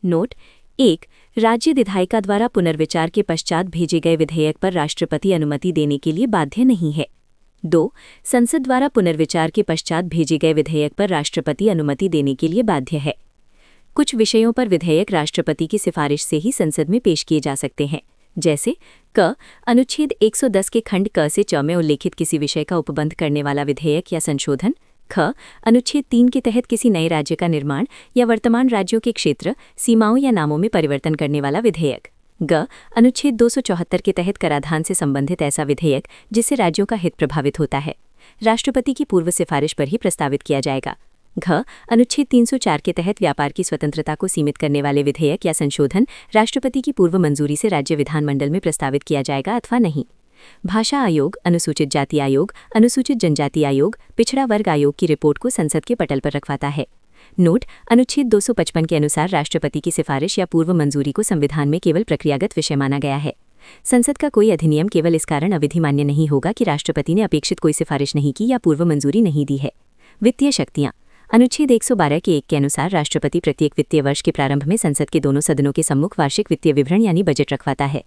Note 1. राज्य विधायिका द्वारा पुनर्विचार के पश्चात भेजे गए विधेयक पर राष्ट्रपति अनुमति देने के लिए बाध्य नहीं है। 2. संसद द्वारा पुनर्विचार के पश्चात भेजे गए विधेयक पर राष्ट्रपति अनुमति देने के लिए बाध्य है। कुछ विषयों पर विधेयक राष्ट्रपति की सिफारिश से ही संसद में पेश किए जा सकते हैं, जैसे क. अनुच्छेद 110 के खंड क से च में उल्लेखित किसी विषय का उपबंध करने वाला विधेयक या संशोधन। ख. अनुच्छेद 3 के तहत किसी नए राज्य का निर्माण या वर्तमान राज्यों के क्षेत्र, सीमाओं या नामों में परिवर्तन करने वाला विधेयक। ग. अनुच्छेद 274 के तहत कराधान से संबंधित ऐसा विधेयक जिससे राज्यों का हित प्रभावित होता है, राष्ट्रपति की पूर्व सिफारिश पर ही प्रस्तावित किया जाएगा। घ. अनुच्छेद 304 के तहत व्यापार की स्वतंत्रता को सीमित करने वाले विधेयक या संशोधन राष्ट्रपति की पूर्व मंजूरी से राज्य विधानमंडल में प्रस्तावित किया जाएगा अथवा नहीं। भाषा आयोग, अनुसूचित जाति आयोग, अनुसूचित जनजाति आयोग, पिछड़ा वर्ग आयोग की रिपोर्ट को संसद के पटल पर रखवाता है। नोट: अनुच्छेद 255 के अनुसार राष्ट्रपति की सिफारिश या पूर्व मंजूरी को संविधान में केवल प्रक्रियागत विषय माना गया है। संसद का कोई अधिनियम केवल इस कारण अविधि मान्य नहीं होगा कि राष्ट्रपति ने अपेक्षित कोई सिफारिश नहीं की या पूर्व मंजूरी नहीं दी है। वित्तीय शक्तियां: अनुच्छेद 112 के 1 के अनुसार राष्ट्रपति प्रत्येक वित्तीय वर्ष के प्रारंभ में संसद के दोनों सदनों के सम्मुख वार्षिक वित्तीय विवरण यानी बजट रखवाता है।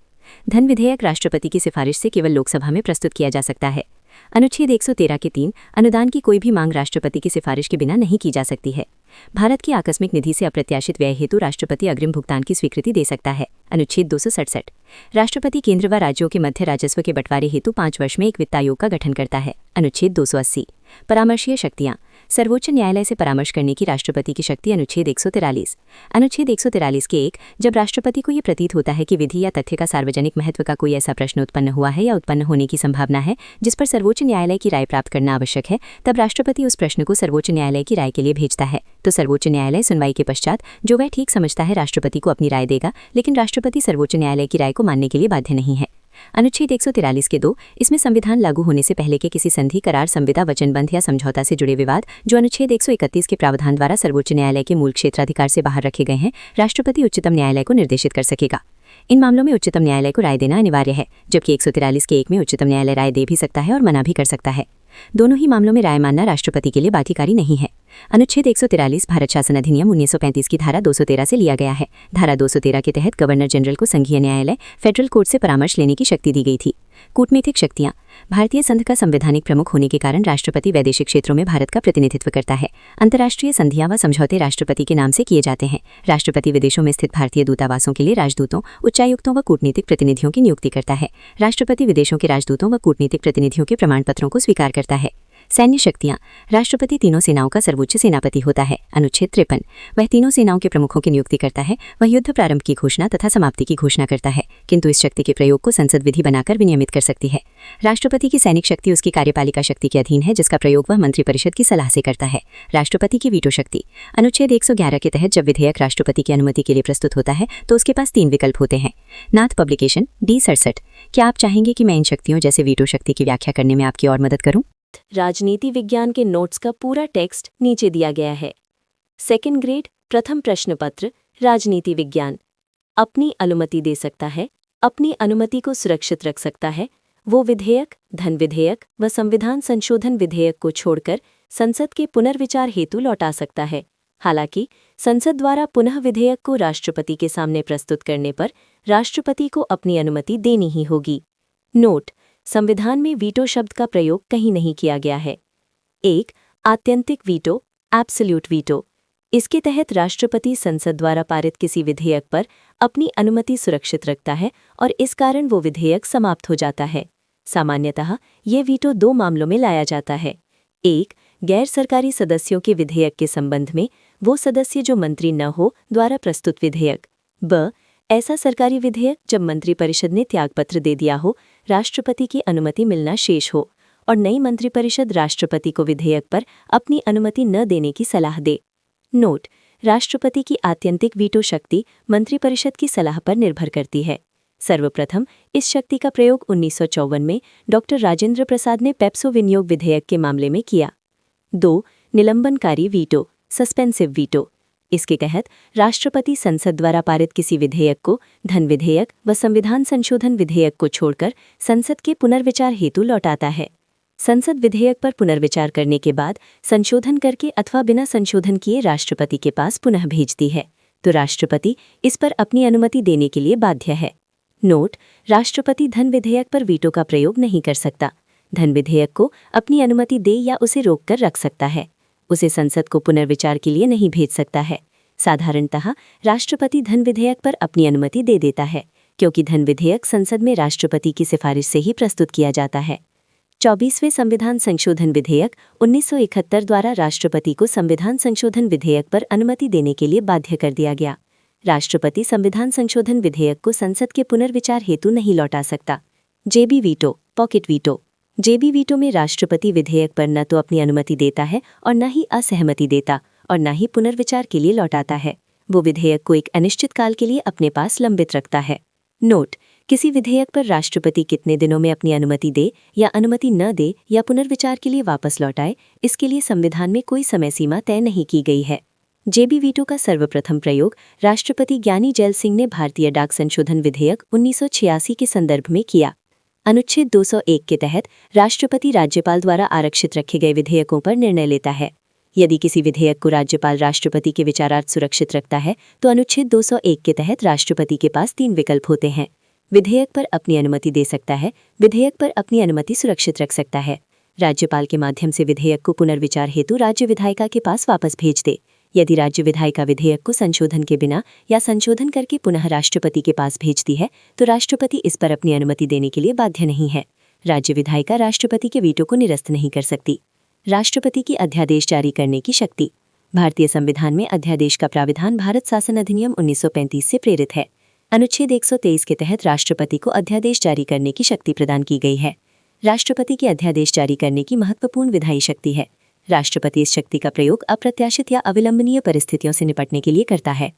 धन विधेयक राष्ट्रपति की सिफारिश से केवल लोकसभा में प्रस्तुत किया जा सकता है। अनुच्छेद 113 के 3 अनुदान की कोई भी मांग राष्ट्रपति की सिफारिश के बिना नहीं की जा सकती है। भारत की आकस्मिक निधि से अप्रत्याशित व्यय हेतु राष्ट्रपति अग्रिम भुगतान की स्वीकृति दे सकता है। अनुच्छेद 267 राष्ट्रपति केंद्र व राज्यों के मध्य राजस्व के बंटवारे हेतु 5 वर्ष में एक वित्त आयोग का गठन करता है। अनुच्छेद 280 परामर्शीय शक्तियां: सर्वोच्च न्यायालय से परामर्श करने की राष्ट्रपति की शक्ति। अनुच्छेद 143 अनुच्छेद 143 के 1 जब राष्ट्रपति को ये प्रतीत होता है कि विधि या तथ्य का सार्वजनिक महत्व का कोई ऐसा प्रश्न उत्पन्न हुआ है या उत्पन्न होने की संभावना है जिस पर सर्वोच्च न्यायालय की राय प्राप्त करना आवश्यक है, तब राष्ट्रपति उस प्रश्न को सर्वोच्च न्यायालय की राय के लिए भेजता है। तो सर्वोच्च न्यायालय सुनवाई के पश्चात जो वह ठीक समझता है राष्ट्रपति को अपनी राय देगा, लेकिन राष्ट्रपति सर्वोच्च न्यायालय की राय को मानने के लिए बाध्य नहीं है। अनुच्छेद 143 के 2 इसमें संविधान लागू होने से पहले के किसी संधि, करार, संविदा, वचनबंध या समझौता से जुड़े विवाद जो अनुच्छेद 131 के प्रावधान द्वारा सर्वोच्च न्यायालय के मूल क्षेत्राधिकार से बाहर रखे गए हैं, राष्ट्रपति उच्चतम न्यायालय को निर्देशित कर सकेगा। इन मामलों में उच्चतम न्यायालय को राय देना अनिवार्य है, जबकि 143 के 1 में उच्चतम न्यायालय राय दे भी सकता है और मना भी कर सकता है। दोनों ही मामलों में राय मानना राष्ट्रपति के लिए बाध्यकारी नहीं है। अनुच्छेद 143 भारत शासन अधिनियम 1935 की धारा 213 से लिया गया है। धारा 213 के तहत गवर्नर जनरल को संघीय न्यायालय, फेडरल कोर्ट से परामर्श लेने की शक्ति दी गई थी। कूटनीतिक शक्तियां: भारतीय संघ का संवैधानिक प्रमुख होने के कारण राष्ट्रपति वैदेशिक क्षेत्रों में भारत का प्रतिनिधित्व करता है। अंतर्राष्ट्रीय संधियां व समझौते राष्ट्रपति के नाम से किए जाते हैं। राष्ट्रपति विदेशों में स्थित भारतीय दूतावासों के लिए राजदूतों, उच्चायुक्तों व कूटनीतिक प्रतिनिधियों की नियुक्ति करता है। राष्ट्रपति विदेशों के राजदूतों व कूटनीतिक प्रतिनिधियों के प्रमाण पत्रों को स्वीकार करता है। सैन्य शक्तियां: राष्ट्रपति तीनों सेनाओं का सर्वोच्च सेनापति होता है। अनुच्छेद 53 वह तीनों सेनाओं के प्रमुखों की नियुक्ति करता है। वह युद्ध प्रारंभ की घोषणा तथा समाप्ति की घोषणा करता है, किंतु इस शक्ति के प्रयोग को संसद विधि बनाकर विनियमित कर सकती है। राष्ट्रपति की सैनिक शक्ति उसकी कार्यपालिका शक्ति के अधीन है, जिसका प्रयोग वह मंत्रिपरिषद की सलाह से करता है। राष्ट्रपति की वीटो शक्ति: अनुच्छेद 111 के तहत जब विधेयक राष्ट्रपति की अनुमति के लिए प्रस्तुत होता है तो उसके पास 3 विकल्प होते हैं। नाथ पब्लिकेशन D67 क्या आप चाहेंगे कि मैं इन शक्तियों जैसे वीटो शक्ति की व्याख्या करने में आपकी और मदद करूं? राजनीति विज्ञान के नोट्स का पूरा टेक्स्ट नीचे दिया गया है। सेकंड ग्रेड प्रथम प्रश्न पत्र राजनीति विज्ञान। अपनी अनुमति दे सकता है, अपनी अनुमति को सुरक्षित रख सकता है वो विधेयक, धन विधेयक व संविधान संशोधन विधेयक को छोड़कर संसद के पुनर्विचार हेतु लौटा सकता है। हालांकि संसद द्वारा पुनः विधेयक को राष्ट्रपति के सामने प्रस्तुत करने पर राष्ट्रपति को अपनी अनुमति देनी ही होगी। नोट: संविधान में वीटो शब्द का प्रयोग कहीं नहीं किया गया है। 1. आत्यंतिक वीटो, एब्सोल्यूट वीटो। इसके तहत राष्ट्रपति संसद द्वारा पारित किसी विधेयक पर अपनी अनुमति सुरक्षित रखता है और इस कारण वो विधेयक समाप्त हो जाता है। सामान्यतः ये वीटो 2 मामलों में लाया जाता है। 1. गैर सरकारी सदस्यों के विधेयक के संबंध में, वो सदस्य जो मंत्री न हो द्वारा प्रस्तुत विधेयक। ब. ऐसा सरकारी विधेयक जब मंत्रिपरिषद ने त्यागपत्र दे दिया हो, राष्ट्रपति की अनुमति मिलना शेष हो और नई मंत्रिपरिषद राष्ट्रपति को विधेयक पर अपनी अनुमति न देने की सलाह दे। नोट: राष्ट्रपति की आत्यंतिक वीटो शक्ति मंत्रिपरिषद की सलाह पर निर्भर करती है। सर्वप्रथम इस शक्ति का प्रयोग 1954 में डॉक्टर राजेंद्र प्रसाद ने पेप्सो विनियोग विधेयक के मामले में किया। 2. निलंबनकारी वीटो, सस्पेंसिव वीटो। इसके तहत राष्ट्रपति संसद द्वारा पारित किसी विधेयक को, धन विधेयक व संविधान संशोधन विधेयक को छोड़कर संसद के पुनर्विचार हेतु लौटाता है। संसद विधेयक पर पुनर्विचार करने के बाद संशोधन करके अथवा बिना संशोधन किए राष्ट्रपति के पास पुनः भेजती है। तो राष्ट्रपति इस पर अपनी अनुमति देने के लिए बाध्य है। नोट: राष्ट्रपति धन विधेयक पर वीटो का प्रयोग नहीं कर सकता। धन विधेयक को अपनी अनुमति दे या उसे रोक कर रख सकता है। उसे संसद को पुनर्विचार के लिए नहीं भेज सकता है। साधारणतः राष्ट्रपति धन विधेयक पर अपनी अनुमति दे देता है, क्योंकि धन विधेयक संसद में राष्ट्रपति की सिफारिश से ही प्रस्तुत किया जाता है। 24वें संविधान संशोधन विधेयक 1971 द्वारा राष्ट्रपति को संविधान संशोधन विधेयक पर अनुमति देने के लिए बाध्य कर दिया गया। राष्ट्रपति संविधान संशोधन विधेयक को संसद के पुनर्विचार हेतु नहीं लौटा सकता। जेबी वीटो, पॉकेट वीटो। जेबी वीटो में राष्ट्रपति विधेयक पर न तो अपनी अनुमति देता है और न ही असहमति देता और न ही पुनर्विचार के लिए लौटाता है। वो विधेयक को एक अनिश्चित काल के लिए अपने पास लंबित रखता है। नोट: किसी विधेयक पर राष्ट्रपति कितने दिनों में अपनी अनुमति दे या अनुमति न दे या पुनर्विचार के लिए वापस लौटाए, इसके लिए संविधान में कोई समय सीमा तय नहीं की गई है। जेबी वीटो का सर्वप्रथम प्रयोग राष्ट्रपति ज्ञानी जैल सिंह ने भारतीय डाक संशोधन विधेयक 1986 के संदर्भ में किया। अनुच्छेद 201 के तहत राष्ट्रपति राज्यपाल द्वारा आरक्षित रखे गए विधेयकों पर निर्णय लेता है। यदि किसी विधेयक को राज्यपाल राष्ट्रपति के विचारार्थ सुरक्षित रखता है तो अनुच्छेद 201 के तहत राष्ट्रपति के पास 3 विकल्प होते हैं। विधेयक पर अपनी अनुमति दे सकता है, विधेयक पर अपनी अनुमति सुरक्षित रख सकता है, राज्यपाल के माध्यम से विधेयक को पुनर्विचार हेतु राज्य विधायिका के पास वापस भेज दे। यदि राज्य विधायिका विधेयक को संशोधन के बिना या संशोधन करके पुनः राष्ट्रपति के पास भेजती है तो राष्ट्रपति इस पर अपनी अनुमति देने के लिए बाध्य नहीं है। राज्य विधायिका राष्ट्रपति के वीटो को निरस्त नहीं कर सकती। राष्ट्रपति की अध्यादेश जारी करने की शक्ति। भारतीय संविधान में अध्यादेश का प्राविधान भारत शासन अधिनियम 1935 से प्रेरित है। अनुच्छेद 123 के तहत राष्ट्रपति को अध्यादेश जारी करने की शक्ति प्रदान की गई है। राष्ट्रपति के अध्यादेश जारी करने की महत्वपूर्ण विधायी शक्ति है। राष्ट्रपति इस शक्ति का प्रयोग अप्रत्याशित या अविलंबनीय परिस्थितियों से निपटने के लिए करता है।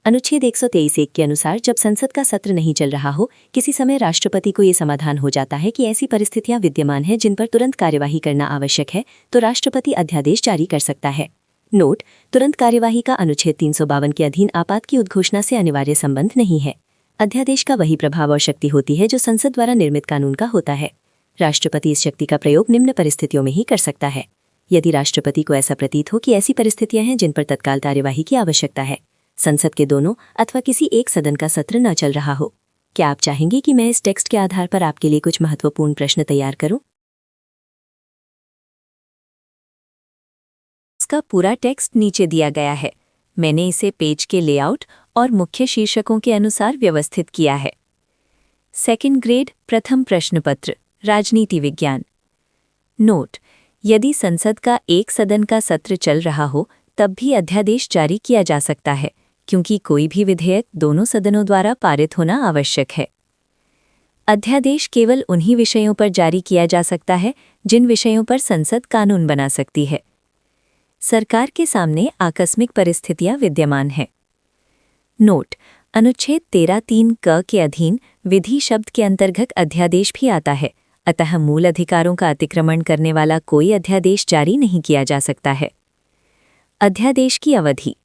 अनुच्छेद 123(1) के अनुसार जब संसद का सत्र नहीं चल रहा हो, किसी समय राष्ट्रपति को ये समाधान हो जाता है कि ऐसी परिस्थितियां विद्यमान हैं जिन पर तुरंत कार्यवाही करना आवश्यक है, तो राष्ट्रपति अध्यादेश जारी कर सकता है। नोट: तुरंत कार्यवाही का अनुच्छेद 352 के अधीन आपात की उद्घोषणा से अनिवार्य संबंध नहीं है। अध्यादेश का वही प्रभाव और शक्ति होती है जो संसद द्वारा निर्मित कानून का होता है। राष्ट्रपति इस शक्ति का प्रयोग निम्न परिस्थितियों में ही कर सकता है: यदि राष्ट्रपति को ऐसा प्रतीत हो कि ऐसी परिस्थितियां हैं जिन पर तत्काल कार्यवाही की आवश्यकता है, संसद के दोनों अथवा किसी एक सदन का सत्र न चल रहा हो। क्या आप चाहेंगे कि मैं इस टेक्स्ट के आधार पर आपके लिए कुछ महत्वपूर्ण प्रश्न तैयार करूं? इसका पूरा टेक्स्ट नीचे दिया गया है। मैंने इसे पेज के लेआउट और मुख्य शीर्षकों के अनुसार व्यवस्थित किया है। सेकंड ग्रेड प्रथम प्रश्न पत्र, राजनीति विज्ञान। नोट: यदि संसद का एक सदन का सत्र चल रहा हो तब भी अध्यादेश जारी किया जा सकता है, क्योंकि कोई भी विधेयक दोनों सदनों द्वारा पारित होना आवश्यक है। अध्यादेश केवल उन्हीं विषयों पर जारी किया जा सकता है जिन विषयों पर संसद कानून बना सकती है। सरकार के सामने आकस्मिक परिस्थितियां विद्यमान हैं। नोट: अनुच्छेद 13(3) क के अधीन विधि शब्द के अंतर्गत अध्यादेश भी आता है, अतः मूल अधिकारों का अतिक्रमण करने वाला कोई अध्यादेश जारी नहीं किया जा सकता है। अध्यादेश की अवधि।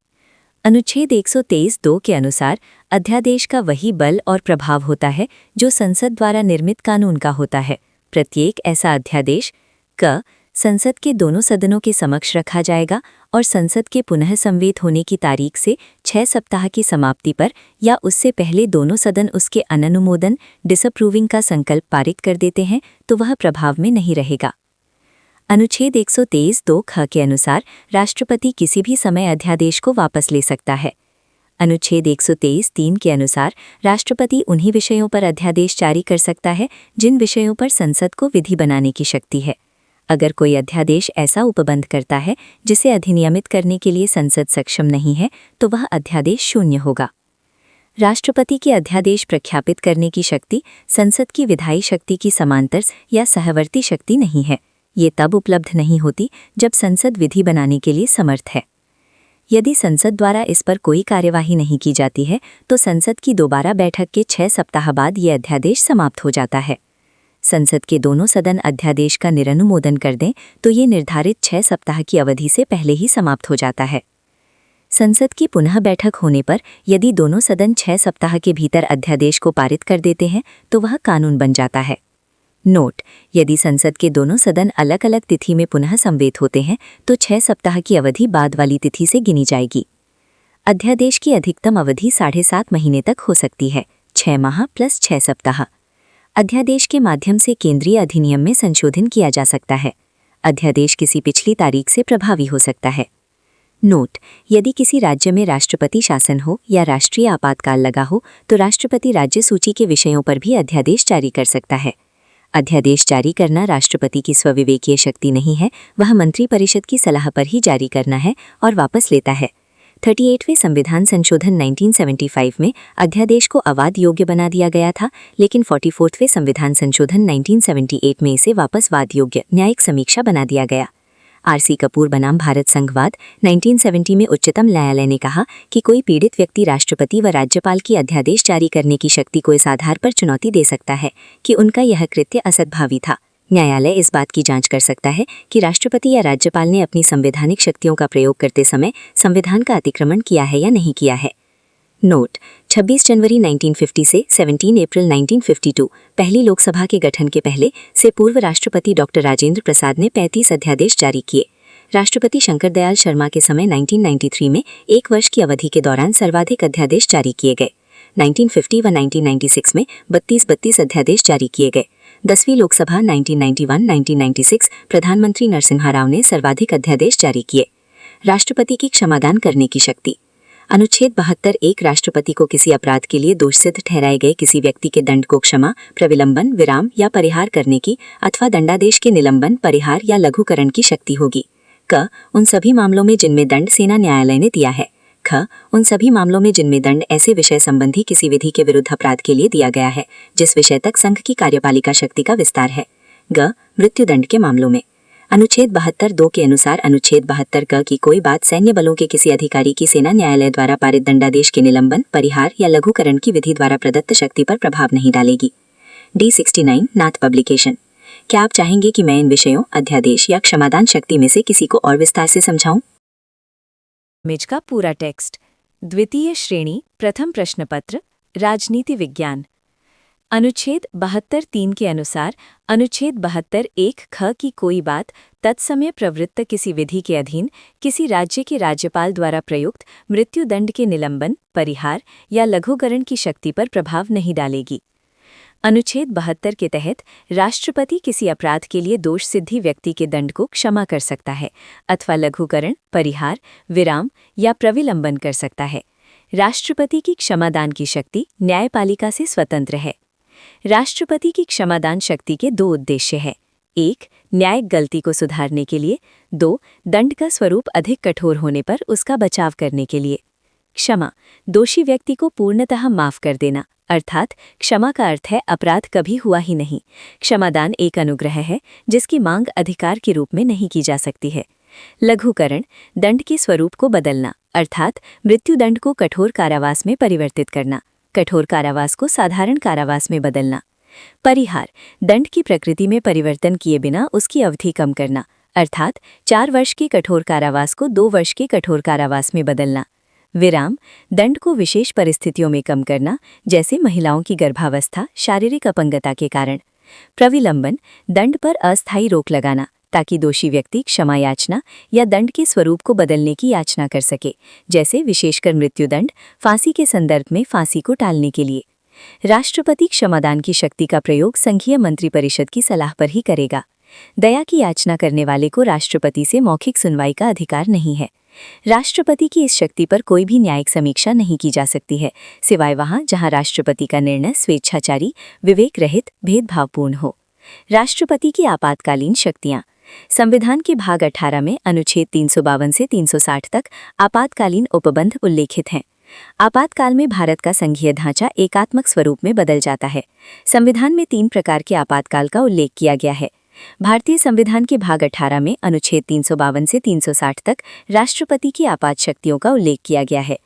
अनुच्छेद 123(2) के अनुसार अध्यादेश का वही बल और प्रभाव होता है जो संसद द्वारा निर्मित कानून का होता है। प्रत्येक ऐसा अध्यादेश क संसद के दोनों सदनों के समक्ष रखा जाएगा और संसद के पुनः संवेद होने की तारीख से 6 सप्ताह की समाप्ति पर या उससे पहले दोनों सदन उसके अननुमोदन डिसअप्रूविंग का संकल्प पारित कर देते हैं तो वह प्रभाव में नहीं रहेगा। अनुच्छेद 123(2) ख के अनुसार राष्ट्रपति किसी भी समय अध्यादेश को वापस ले सकता है। अनुच्छेद 123(3) के अनुसार राष्ट्रपति उन्हीं विषयों पर अध्यादेश जारी कर सकता है जिन विषयों पर संसद को विधि बनाने की शक्ति है। अगर कोई अध्यादेश ऐसा उपबंध करता है जिसे अधिनियमित करने के लिए संसद सक्षम नहीं है तो वह अध्यादेश शून्य होगा। राष्ट्रपति के अध्यादेश प्रख्यापित करने की शक्ति संसद की विधायी शक्ति की समांतर या सहवर्ती शक्ति नहीं है। ये तब उपलब्ध नहीं होती जब संसद विधि बनाने के लिए समर्थ है। यदि संसद द्वारा इस पर कोई कार्यवाही नहीं की जाती है तो संसद की दोबारा बैठक के 6 सप्ताह बाद ये अध्यादेश समाप्त हो जाता है। संसद के दोनों सदन अध्यादेश का निरनुमोदन कर दें तो ये निर्धारित 6 सप्ताह की अवधि से पहले ही समाप्त हो जाता है। संसद की पुनः बैठक होने पर यदि दोनों सदन 6 सप्ताह के भीतर अध्यादेश को पारित कर देते हैं तो वह कानून बन जाता है। नोट: यदि संसद के दोनों सदन अलग अलग तिथि में पुनः संवेद होते हैं तो 6 सप्ताह की अवधि बाद वाली तिथि से गिनी जाएगी। अध्यादेश की अधिकतम अवधि 7.5 महीने तक हो सकती है, 6 माह + 6 सप्ताह। अध्यादेश के माध्यम से केंद्रीय अधिनियम में संशोधन किया जा सकता है। अध्यादेश किसी पिछली तारीख से प्रभावी हो सकता है। नोट: यदि किसी राज्य में राष्ट्रपति शासन हो या राष्ट्रीय आपातकाल लगा हो तो राष्ट्रपति राज्य सूची के विषयों पर भी अध्यादेश जारी कर सकता है। अध्यादेश जारी करना राष्ट्रपति की स्वविवेकीय शक्ति नहीं है, वह मंत्रिपरिषद की सलाह पर ही जारी करना है और वापस लेता है। 38वें संविधान संशोधन 1975 में अध्यादेश को अवाद योग्य बना दिया गया था, लेकिन 44वें संविधान संशोधन 1978 में इसे वापस वाद योग्य न्यायिक समीक्षा बना दिया गया। आर.सी. कपूर बनाम भारत संघवाद 1970 में उच्चतम न्यायालय ने कहा कि कोई पीड़ित व्यक्ति राष्ट्रपति व राज्यपाल की अध्यादेश जारी करने की शक्ति को इस आधार पर चुनौती दे सकता है कि उनका यह कृत्य असद्भावी था। न्यायालय इस बात की जांच कर सकता है कि राष्ट्रपति या राज्यपाल ने अपनी संवैधानिक शक्तियों का प्रयोग करते समय संविधान का अतिक्रमण किया है या नहीं किया है। नोट: 26 जनवरी 1950 से 17 अप्रैल 1952 पहली लोकसभा के गठन के पहले से पूर्व राष्ट्रपति डॉक्टर राजेंद्र प्रसाद ने 35 अध्यादेश जारी किए। राष्ट्रपति शंकर दयाल शर्मा के समय 1993 में 1 वर्ष की अवधि के दौरान सर्वाधिक अध्यादेश जारी किए गए। 1950 व 1996 में 32 अध्यादेश जारी किए गए। 10वीं लोकसभा 1991-1996 प्रधानमंत्री नरसिम्हा राव ने सर्वाधिक अध्यादेश जारी किए। राष्ट्रपति की क्षमादान करने की शक्ति। अनुच्छेद 72 एक राष्ट्रपति को किसी अपराध के लिए दोषसिद्ध ठहराए गए किसी व्यक्ति के दंड को क्षमा, प्रविलंबन, विराम या परिहार करने की अथवा दंडादेश के निलंबन, परिहार या लघुकरण की शक्ति होगी। क. उन सभी मामलों में जिनमें दंड सेना न्यायालय ने दिया है। ख. उन सभी मामलों में जिनमें दंड ऐसे विषय संबंधी किसी विधि के विरुद्ध अपराध के लिए दिया गया है जिस विषय तक संघ की कार्यपालिका शक्ति का विस्तार है। ग. मृत्युदंड के मामलों में। अनुच्छेद 72(2) के अनुसार अनुच्छेद 72 क की कोई बात सैन्य बलों के किसी अधिकारी की सेना न्यायालय द्वारा पारित दंडादेश के निलंबन, परिहार या लघुकरण की विधि द्वारा प्रदत्त शक्ति पर प्रभाव नहीं डालेगी। D69 नाथ पब्लिकेशन। क्या आप चाहेंगे कि मैं इन विषयों, अध्यादेश या क्षमादान शक्ति में से किसी को और विस्तार से समझाऊं? इमेज का पूरा टेक्स्ट। द्वितीय श्रेणी प्रथम प्रश्नपत्र राजनीति विज्ञान। अनुच्छेद 72(3) के अनुसार अनुच्छेद 72(1) ख की कोई बात तत्समय प्रवृत्त किसी विधि के अधीन किसी राज्य के राज्यपाल द्वारा प्रयुक्त मृत्युदंड के निलंबन, परिहार या लघुकरण की शक्ति पर प्रभाव नहीं डालेगी। अनुच्छेद 72 के तहत राष्ट्रपति किसी अपराध के लिए दोष सिद्धि व्यक्ति के दंड को क्षमा कर सकता है अथवा लघुकरण, परिहार, विराम या प्रविलंबन कर सकता है। राष्ट्रपति की क्षमादान की शक्ति न्यायपालिका से स्वतंत्र है। राष्ट्रपति की क्षमादान शक्ति के 2 उद्देश्य हैं। 1. न्यायिक गलती को सुधारने के लिए। 2. दंड का स्वरूप अधिक कठोर होने पर उसका बचाव करने के लिए। क्षमा: दोषी व्यक्ति को पूर्णतः माफ कर देना, अर्थात क्षमा का अर्थ है अपराध कभी हुआ ही नहीं। क्षमादान एक अनुग्रह है जिसकी मांग अधिकार के रूप में नहीं की जा सकती है। लघुकरण: दंड के स्वरूप को बदलना, अर्थात मृत्युदंड को कठोर कारावास में परिवर्तित करना, कठोर कारावास को साधारण कारावास में बदलना। परिहार: दंड की प्रकृति में परिवर्तन किए बिना उसकी अवधि कम करना, अर्थात 4 वर्ष के कठोर कारावास को 2 वर्ष के कठोर कारावास में बदलना। विराम: दंड को विशेष परिस्थितियों में कम करना, जैसे महिलाओं की गर्भावस्था, शारीरिक अपंगता के कारण। प्रविलंबन: दंड पर अस्थायी रोक लगाना ताकि दोषी व्यक्ति क्षमा याचना या दंड के स्वरूप को बदलने की याचना कर सके, जैसे विशेषकर मृत्युदंड, फांसी के संदर्भ में फांसी को टालने के लिए। राष्ट्रपति क्षमादान की शक्ति का प्रयोग संघीय मंत्रिपरिषद की सलाह पर ही करेगा। दया की याचना करने वाले को राष्ट्रपति से मौखिक सुनवाई का अधिकार नहीं है। राष्ट्रपति की इस शक्ति पर कोई भी न्यायिक समीक्षा नहीं की जा सकती है, सिवाय वहां जहां राष्ट्रपति का निर्णय स्वेच्छाचारी, विवेक रहित, भेदभावपूर्ण हो। राष्ट्रपति की आपातकालीन शक्तियां। संविधान के भाग 18 में अनुच्छेद 352 से 360 तक आपातकालीन उपबंध उल्लेखित हैं। आपातकाल में भारत का संघीय ढांचा एकात्मक स्वरूप में बदल जाता है। संविधान में 3 प्रकार के आपातकाल का उल्लेख किया गया है। भारतीय संविधान के भाग 18 में अनुच्छेद 352 से 360 तक राष्ट्रपति की आपात शक्तियों का उल्लेख किया गया है।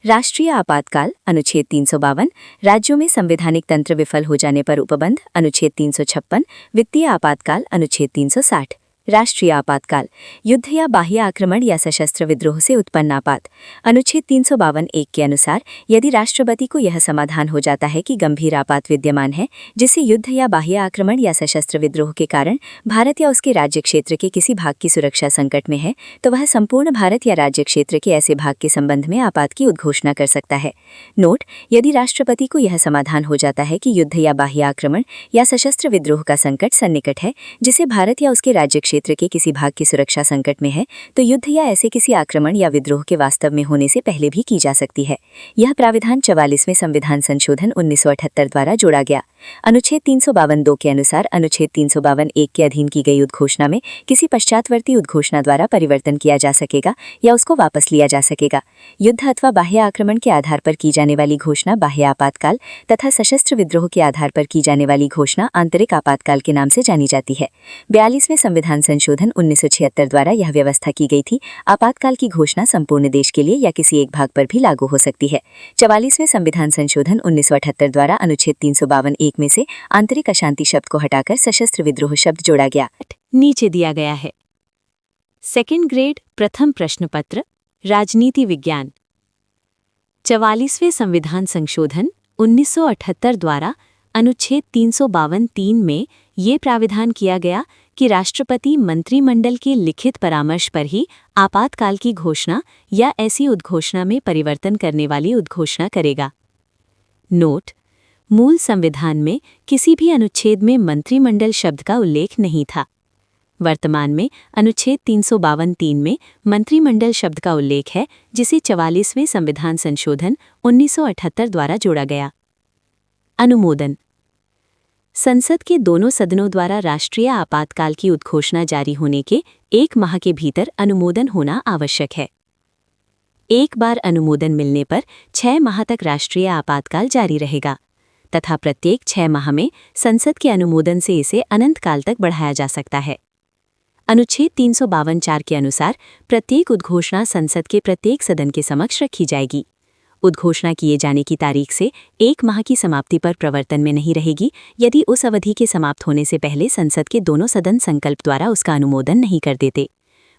राष्ट्रीय आपातकाल अनुच्छेद 352, राज्यों में संवैधानिक तंत्र विफल हो जाने पर उपबंध अनुच्छेद 356, वित्तीय आपातकाल अनुच्छेद 360। राष्ट्रीय आपातकाल, युद्ध या बाह्य आक्रमण या सशस्त्र विद्रोह से उत्पन्न आपात। अनुच्छेद 352(1) के अनुसार यदि राष्ट्रपति को यह समाधान हो जाता है कि गंभीर आपात विद्यमान है जिससे युद्ध या बाह्य आक्रमण या सशस्त्र विद्रोह के कारण भारत या उसके राज्य क्षेत्र के किसी भाग की सुरक्षा संकट में है, तो वह संपूर्ण भारत या राज्य क्षेत्र के ऐसे भाग के संबंध में आपात की उद्घोषणा कर सकता है। नोट: यदि राष्ट्रपति को यह समाधान हो जाता है कि युद्ध या बाह्य आक्रमण या सशस्त्र विद्रोह का संकट सन्निकट है जिसे भारत या उसके राज्य क्षेत्र के किसी भाग की सुरक्षा संकट में है, तो युद्ध या ऐसे किसी आक्रमण या विद्रोह के वास्तव में होने से पहले भी की जा सकती है। यह प्राविधान 44वें संविधान संशोधन 1978 द्वारा जोड़ा गया। अनुच्छेद 352(2) के अनुसार अनुच्छेद 352(1) के अधीन की गई उद्घोषणा में किसी पश्चातवर्ती उद्घोषणा द्वारा परिवर्तन किया जा सकेगा या उसको वापस लिया जा सकेगा। युद्ध अथवा बाह्य आक्रमण के आधार पर की जाने वाली घोषणा बाह्य आपातकाल तथा सशस्त्र विद्रोह के आधार पर की जाने वाली घोषणा आंतरिक आपातकाल के नाम से जानी जाती है। 42वें संविधान संशोधन 1976 द्वारा यह व्यवस्था की गई थी, आपातकाल की घोषणा संपूर्ण देश के लिए या किसी एक भाग पर भी लागू हो सकती है। 44वें संविधान संशोधन 1978 द्वारा अनुच्छेद 352(1) में से आंतरिक अशांति शब्द को हटाकर सशस्त्र विद्रोह शब्द जोड़ा गया। नीचे दिया गया है। सेकंड ग्रेड प्रथम प्रश्न पत्र, राजनीति विज्ञान। 44वें संविधान संशोधन 1978 द्वारा अनुच्छेद 352(3) में ये प्राविधान किया गया कि राष्ट्रपति मंत्रिमंडल के लिखित परामर्श पर ही आपातकाल की घोषणा या ऐसी उद्घोषणा में परिवर्तन करने वाली उद्घोषणा करेगा। नोट: मूल संविधान में किसी भी अनुच्छेद में मंत्रिमंडल शब्द का उल्लेख नहीं था। वर्तमान में अनुच्छेद 352(3) में मंत्रिमंडल शब्द का उल्लेख है, जिसे 44वें संविधान संशोधन 1978 द्वारा जोड़ा गया। अनुमोदन: संसद के दोनों सदनों द्वारा राष्ट्रीय आपातकाल की उद्घोषणा जारी होने के 1 माह के भीतर अनुमोदन होना आवश्यक है। एक बार अनुमोदन मिलने पर 6 माह तक राष्ट्रीय आपातकाल जारी रहेगा तथा प्रत्येक 6 माह में संसद के अनुमोदन से इसे अनंत काल तक बढ़ाया जा सकता है। अनुच्छेद 352(4) के अनुसार प्रत्येक उद्घोषणा संसद के प्रत्येक सदन के समक्ष रखी जाएगी। उद्घोषणा किए जाने की तारीख से 1 माह की समाप्ति पर प्रवर्तन में नहीं रहेगी यदि उस अवधि के समाप्त होने से पहले संसद के दोनों सदन संकल्प द्वारा उसका अनुमोदन नहीं कर देते।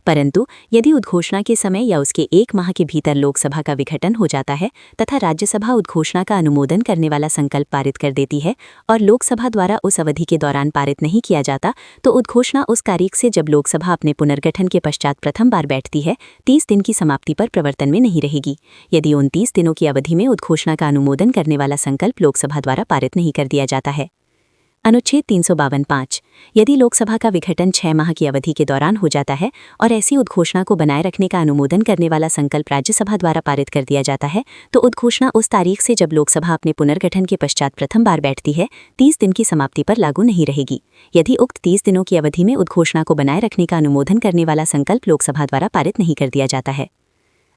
परंतु यदि उद्घोषणा के समय या उसके 1 माह के भीतर लोकसभा का विघटन हो जाता है तथा राज्यसभा उद्घोषणा का अनुमोदन करने वाला संकल्प पारित कर देती है और लोकसभा द्वारा उस अवधि के दौरान पारित नहीं किया जाता, तो उद्घोषणा उस तारीख से जब लोकसभा अपने पुनर्गठन के पश्चात प्रथम बार बैठती है 30 दिन की समाप्ति पर प्रवर्तन में नहीं रहेगी, यदि उन 30 दिनों की अवधि में उद्घोषणा का अनुमोदन करने वाला संकल्प लोकसभा द्वारा पारित नहीं कर दिया जाता है। अनुच्छेद 352(5) यदि लोकसभा का विघटन 6 माह की अवधि के दौरान हो जाता है और ऐसी उद्घोषणा को बनाए रखने का अनुमोदन करने वाला संकल्प राज्यसभा द्वारा पारित कर दिया जाता है, तो उद्घोषणा उस तारीख से जब लोकसभा अपने पुनर्गठन के पश्चात प्रथम बार बैठती है 30 दिन की समाप्ति पर लागू नहीं रहेगी, यदि उक्त 30 दिनों की अवधि में उद्घोषणा को बनाए रखने का अनुमोदन करने वाला संकल्प लोकसभा द्वारा पारित नहीं कर दिया जाता है।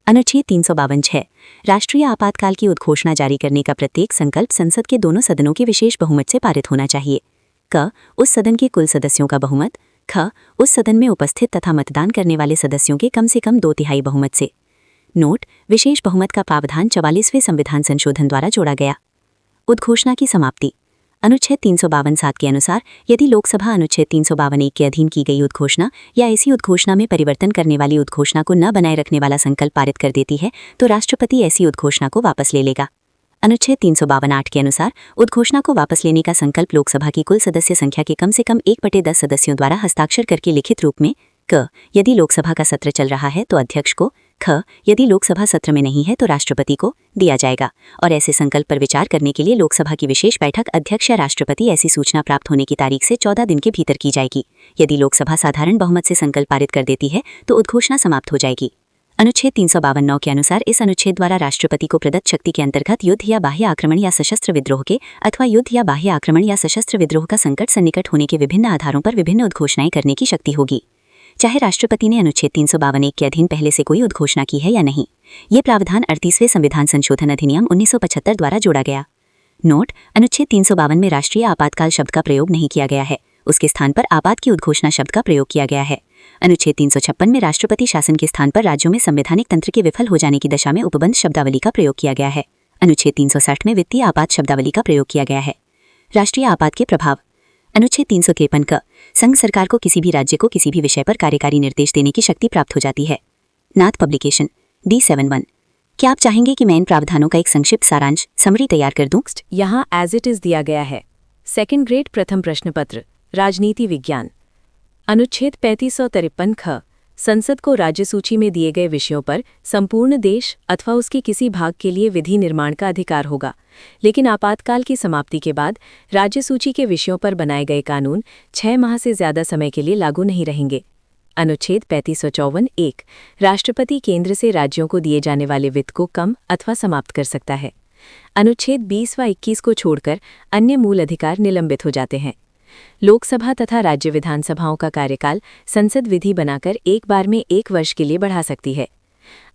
अनुच्छेद 352(6) राष्ट्रीय आपातकाल की उद्घोषणा जारी करने का प्रत्येक संकल्प संसद के दोनों सदनों के विशेष बहुमत से पारित होना चाहिए। क. उस सदन के कुल सदस्यों का बहुमत। ख. उस सदन में उपस्थित तथा मतदान करने वाले सदस्यों के कम से कम 2/3 बहुमत से। नोट: विशेष बहुमत का प्रावधान 44वें संविधान संशोधन द्वारा जोड़ा गया। उद्घोषणा की समाप्ति: अनुच्छेद 352(7) के अनुसार यदि लोकसभा अनुच्छेद 352(1) के अधीन की गई उद्घोषणा या ऐसी उद्घोषणा में परिवर्तन करने वाली उद्घोषणा को न बनाए रखने वाला संकल्प पारित कर देती है, तो राष्ट्रपति ऐसी उद्घोषणा को वापस ले लेगा। अनुच्छेद 352(8) के अनुसार उद्घोषणा को वापस लेने का संकल्प लोकसभा की कुल सदस्य संख्या के कम से कम 1/10 सदस्यों द्वारा हस्ताक्षर करके लिखित रूप में। क. यदि लोकसभा का सत्र चल रहा है तो अध्यक्ष को। ख. यदि लोकसभा सत्र में नहीं है तो राष्ट्रपति को दिया जाएगा और ऐसे संकल्प पर विचार करने के लिए लोकसभा की विशेष बैठक अध्यक्ष या राष्ट्रपति ऐसी सूचना प्राप्त होने की तारीख से 14 दिन के भीतर की जाएगी। यदि लोकसभा साधारण बहुमत से संकल्प पारित कर देती है तो उद्घोषणा समाप्त हो जाएगी। अनुच्छेद 352(9) के अनुसार इस अनुच्छेद द्वारा राष्ट्रपति को प्रदत्त शक्ति के अंतर्गत युद्ध या बाह्य आक्रमण या सशस्त्र विद्रोह के अथवा युद्ध या बाह्य आक्रमण या सशस्त्र विद्रोह का संकट सन्निकट होने के विभिन्न आधारों पर विभिन्न उद्घोषणाएं करने की शक्ति होगी, चाहे राष्ट्रपति ने अनुच्छेद 352(1) के अधीन पहले से कोई उद्घोषणा की है या नहीं। ये प्रावधान 38वें संविधान संशोधन अधिनियम 1975 द्वारा जोड़ा गया। नोट: अनुच्छेद 352 में राष्ट्रीय आपातकाल शब्द का प्रयोग नहीं किया गया है, उसके स्थान पर आपात की उद्घोषणा शब्द का प्रयोग किया गया है। अनुच्छेद 356 में राष्ट्रपति शासन के स्थान पर राज्यों में संवैधानिक तंत्र के विफल हो जाने की दशा में उपबंध शब्दावली का प्रयोग किया गया है। अनुच्छेद 360 में वित्तीय आपात शब्दावली का प्रयोग किया गया है। राष्ट्रीय आपात के प्रभाव: अनुच्छेद 353 क संघ सरकार को किसी भी राज्य को किसी भी विषय पर कार्यकारी निर्देश देने की शक्ति प्राप्त हो जाती है। नाथ पब्लिकेशन D71। क्या आप चाहेंगे कि मैं इन प्रावधानों का एक संक्षिप्त सारांश समरी तैयार कर दूं? यहाँ एज इट इज दिया गया है। सेकंड ग्रेड प्रथम प्रश्न पत्र, राजनीति विज्ञान। अनुच्छेद 3553 ख संसद को राज्य सूची में दिए गए विषयों पर संपूर्ण देश अथवा उसके किसी भाग के लिए विधि निर्माण का अधिकार होगा, लेकिन आपातकाल की समाप्ति के बाद राज्य सूची के विषयों पर बनाए गए कानून 6 माह से ज्यादा समय के लिए लागू नहीं रहेंगे। अनुच्छेद 3554(1) राष्ट्रपति केंद्र से राज्यों को दिए जाने वाले वित्त को कम अथवा समाप्त कर सकता है। अनुच्छेद 20 व 21 को छोड़कर अन्य मूल अधिकार निलंबित हो जाते हैं। लोकसभा तथा राज्य विधानसभाओं का कार्यकाल संसद विधि बनाकर एक बार में 1 वर्ष के लिए बढ़ा सकती है।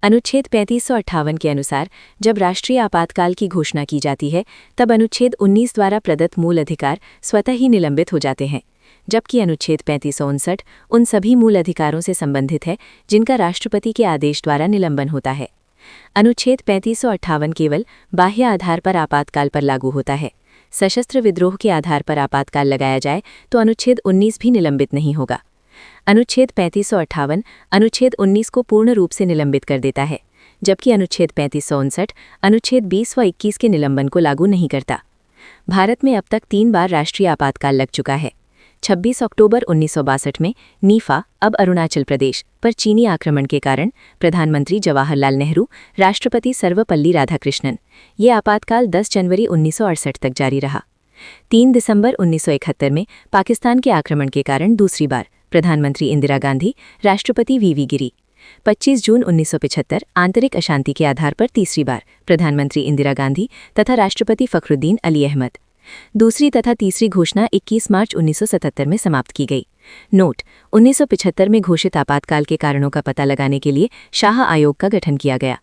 अनुच्छेद 3558 के अनुसार जब राष्ट्रीय आपातकाल की घोषणा की जाती है तब अनुच्छेद 19 द्वारा प्रदत्त मूल अधिकार स्वतः ही निलंबित हो जाते हैं, जबकि अनुच्छेद 3559 उन सभी मूल अधिकारों से संबंधित है जिनका राष्ट्रपति के आदेश द्वारा निलंबन होता है। अनुच्छेद 3558 केवल बाह्य आधार पर आपातकाल पर लागू होता है। सशस्त्र विद्रोह के आधार पर आपातकाल लगाया जाए तो अनुच्छेद 19 भी निलंबित नहीं होगा। अनुच्छेद 3558 अनुच्छेद 19 को पूर्ण रूप से निलंबित कर देता है, जबकि अनुच्छेद 3559 अनुच्छेद 20 व 21 के निलंबन को लागू नहीं करता। भारत में अब तक 3 बार राष्ट्रीय आपातकाल लग चुका है। 26 अक्टूबर 1962 में नीफा, अब अरुणाचल प्रदेश, पर चीनी आक्रमण के कारण प्रधानमंत्री जवाहरलाल नेहरू, राष्ट्रपति सर्वपल्ली राधाकृष्णन। ये आपातकाल 10 जनवरी 1968 तक जारी रहा। 3 दिसंबर 1971 में पाकिस्तान के आक्रमण के कारण दूसरी बार प्रधानमंत्री इंदिरा गांधी, राष्ट्रपति वी गिरी। 25 जून 1975 आंतरिक अशांति के आधार पर तीसरी बार प्रधानमंत्री इंदिरा गांधी तथा राष्ट्रपति फखरुद्दीन अली अहमद। दूसरी तथा तीसरी घोषणा 21 मार्च 1977 में समाप्त की गई। नोट: 1975 में घोषित आपातकाल के कारणों का पता लगाने के लिए शाह आयोग का गठन किया गया।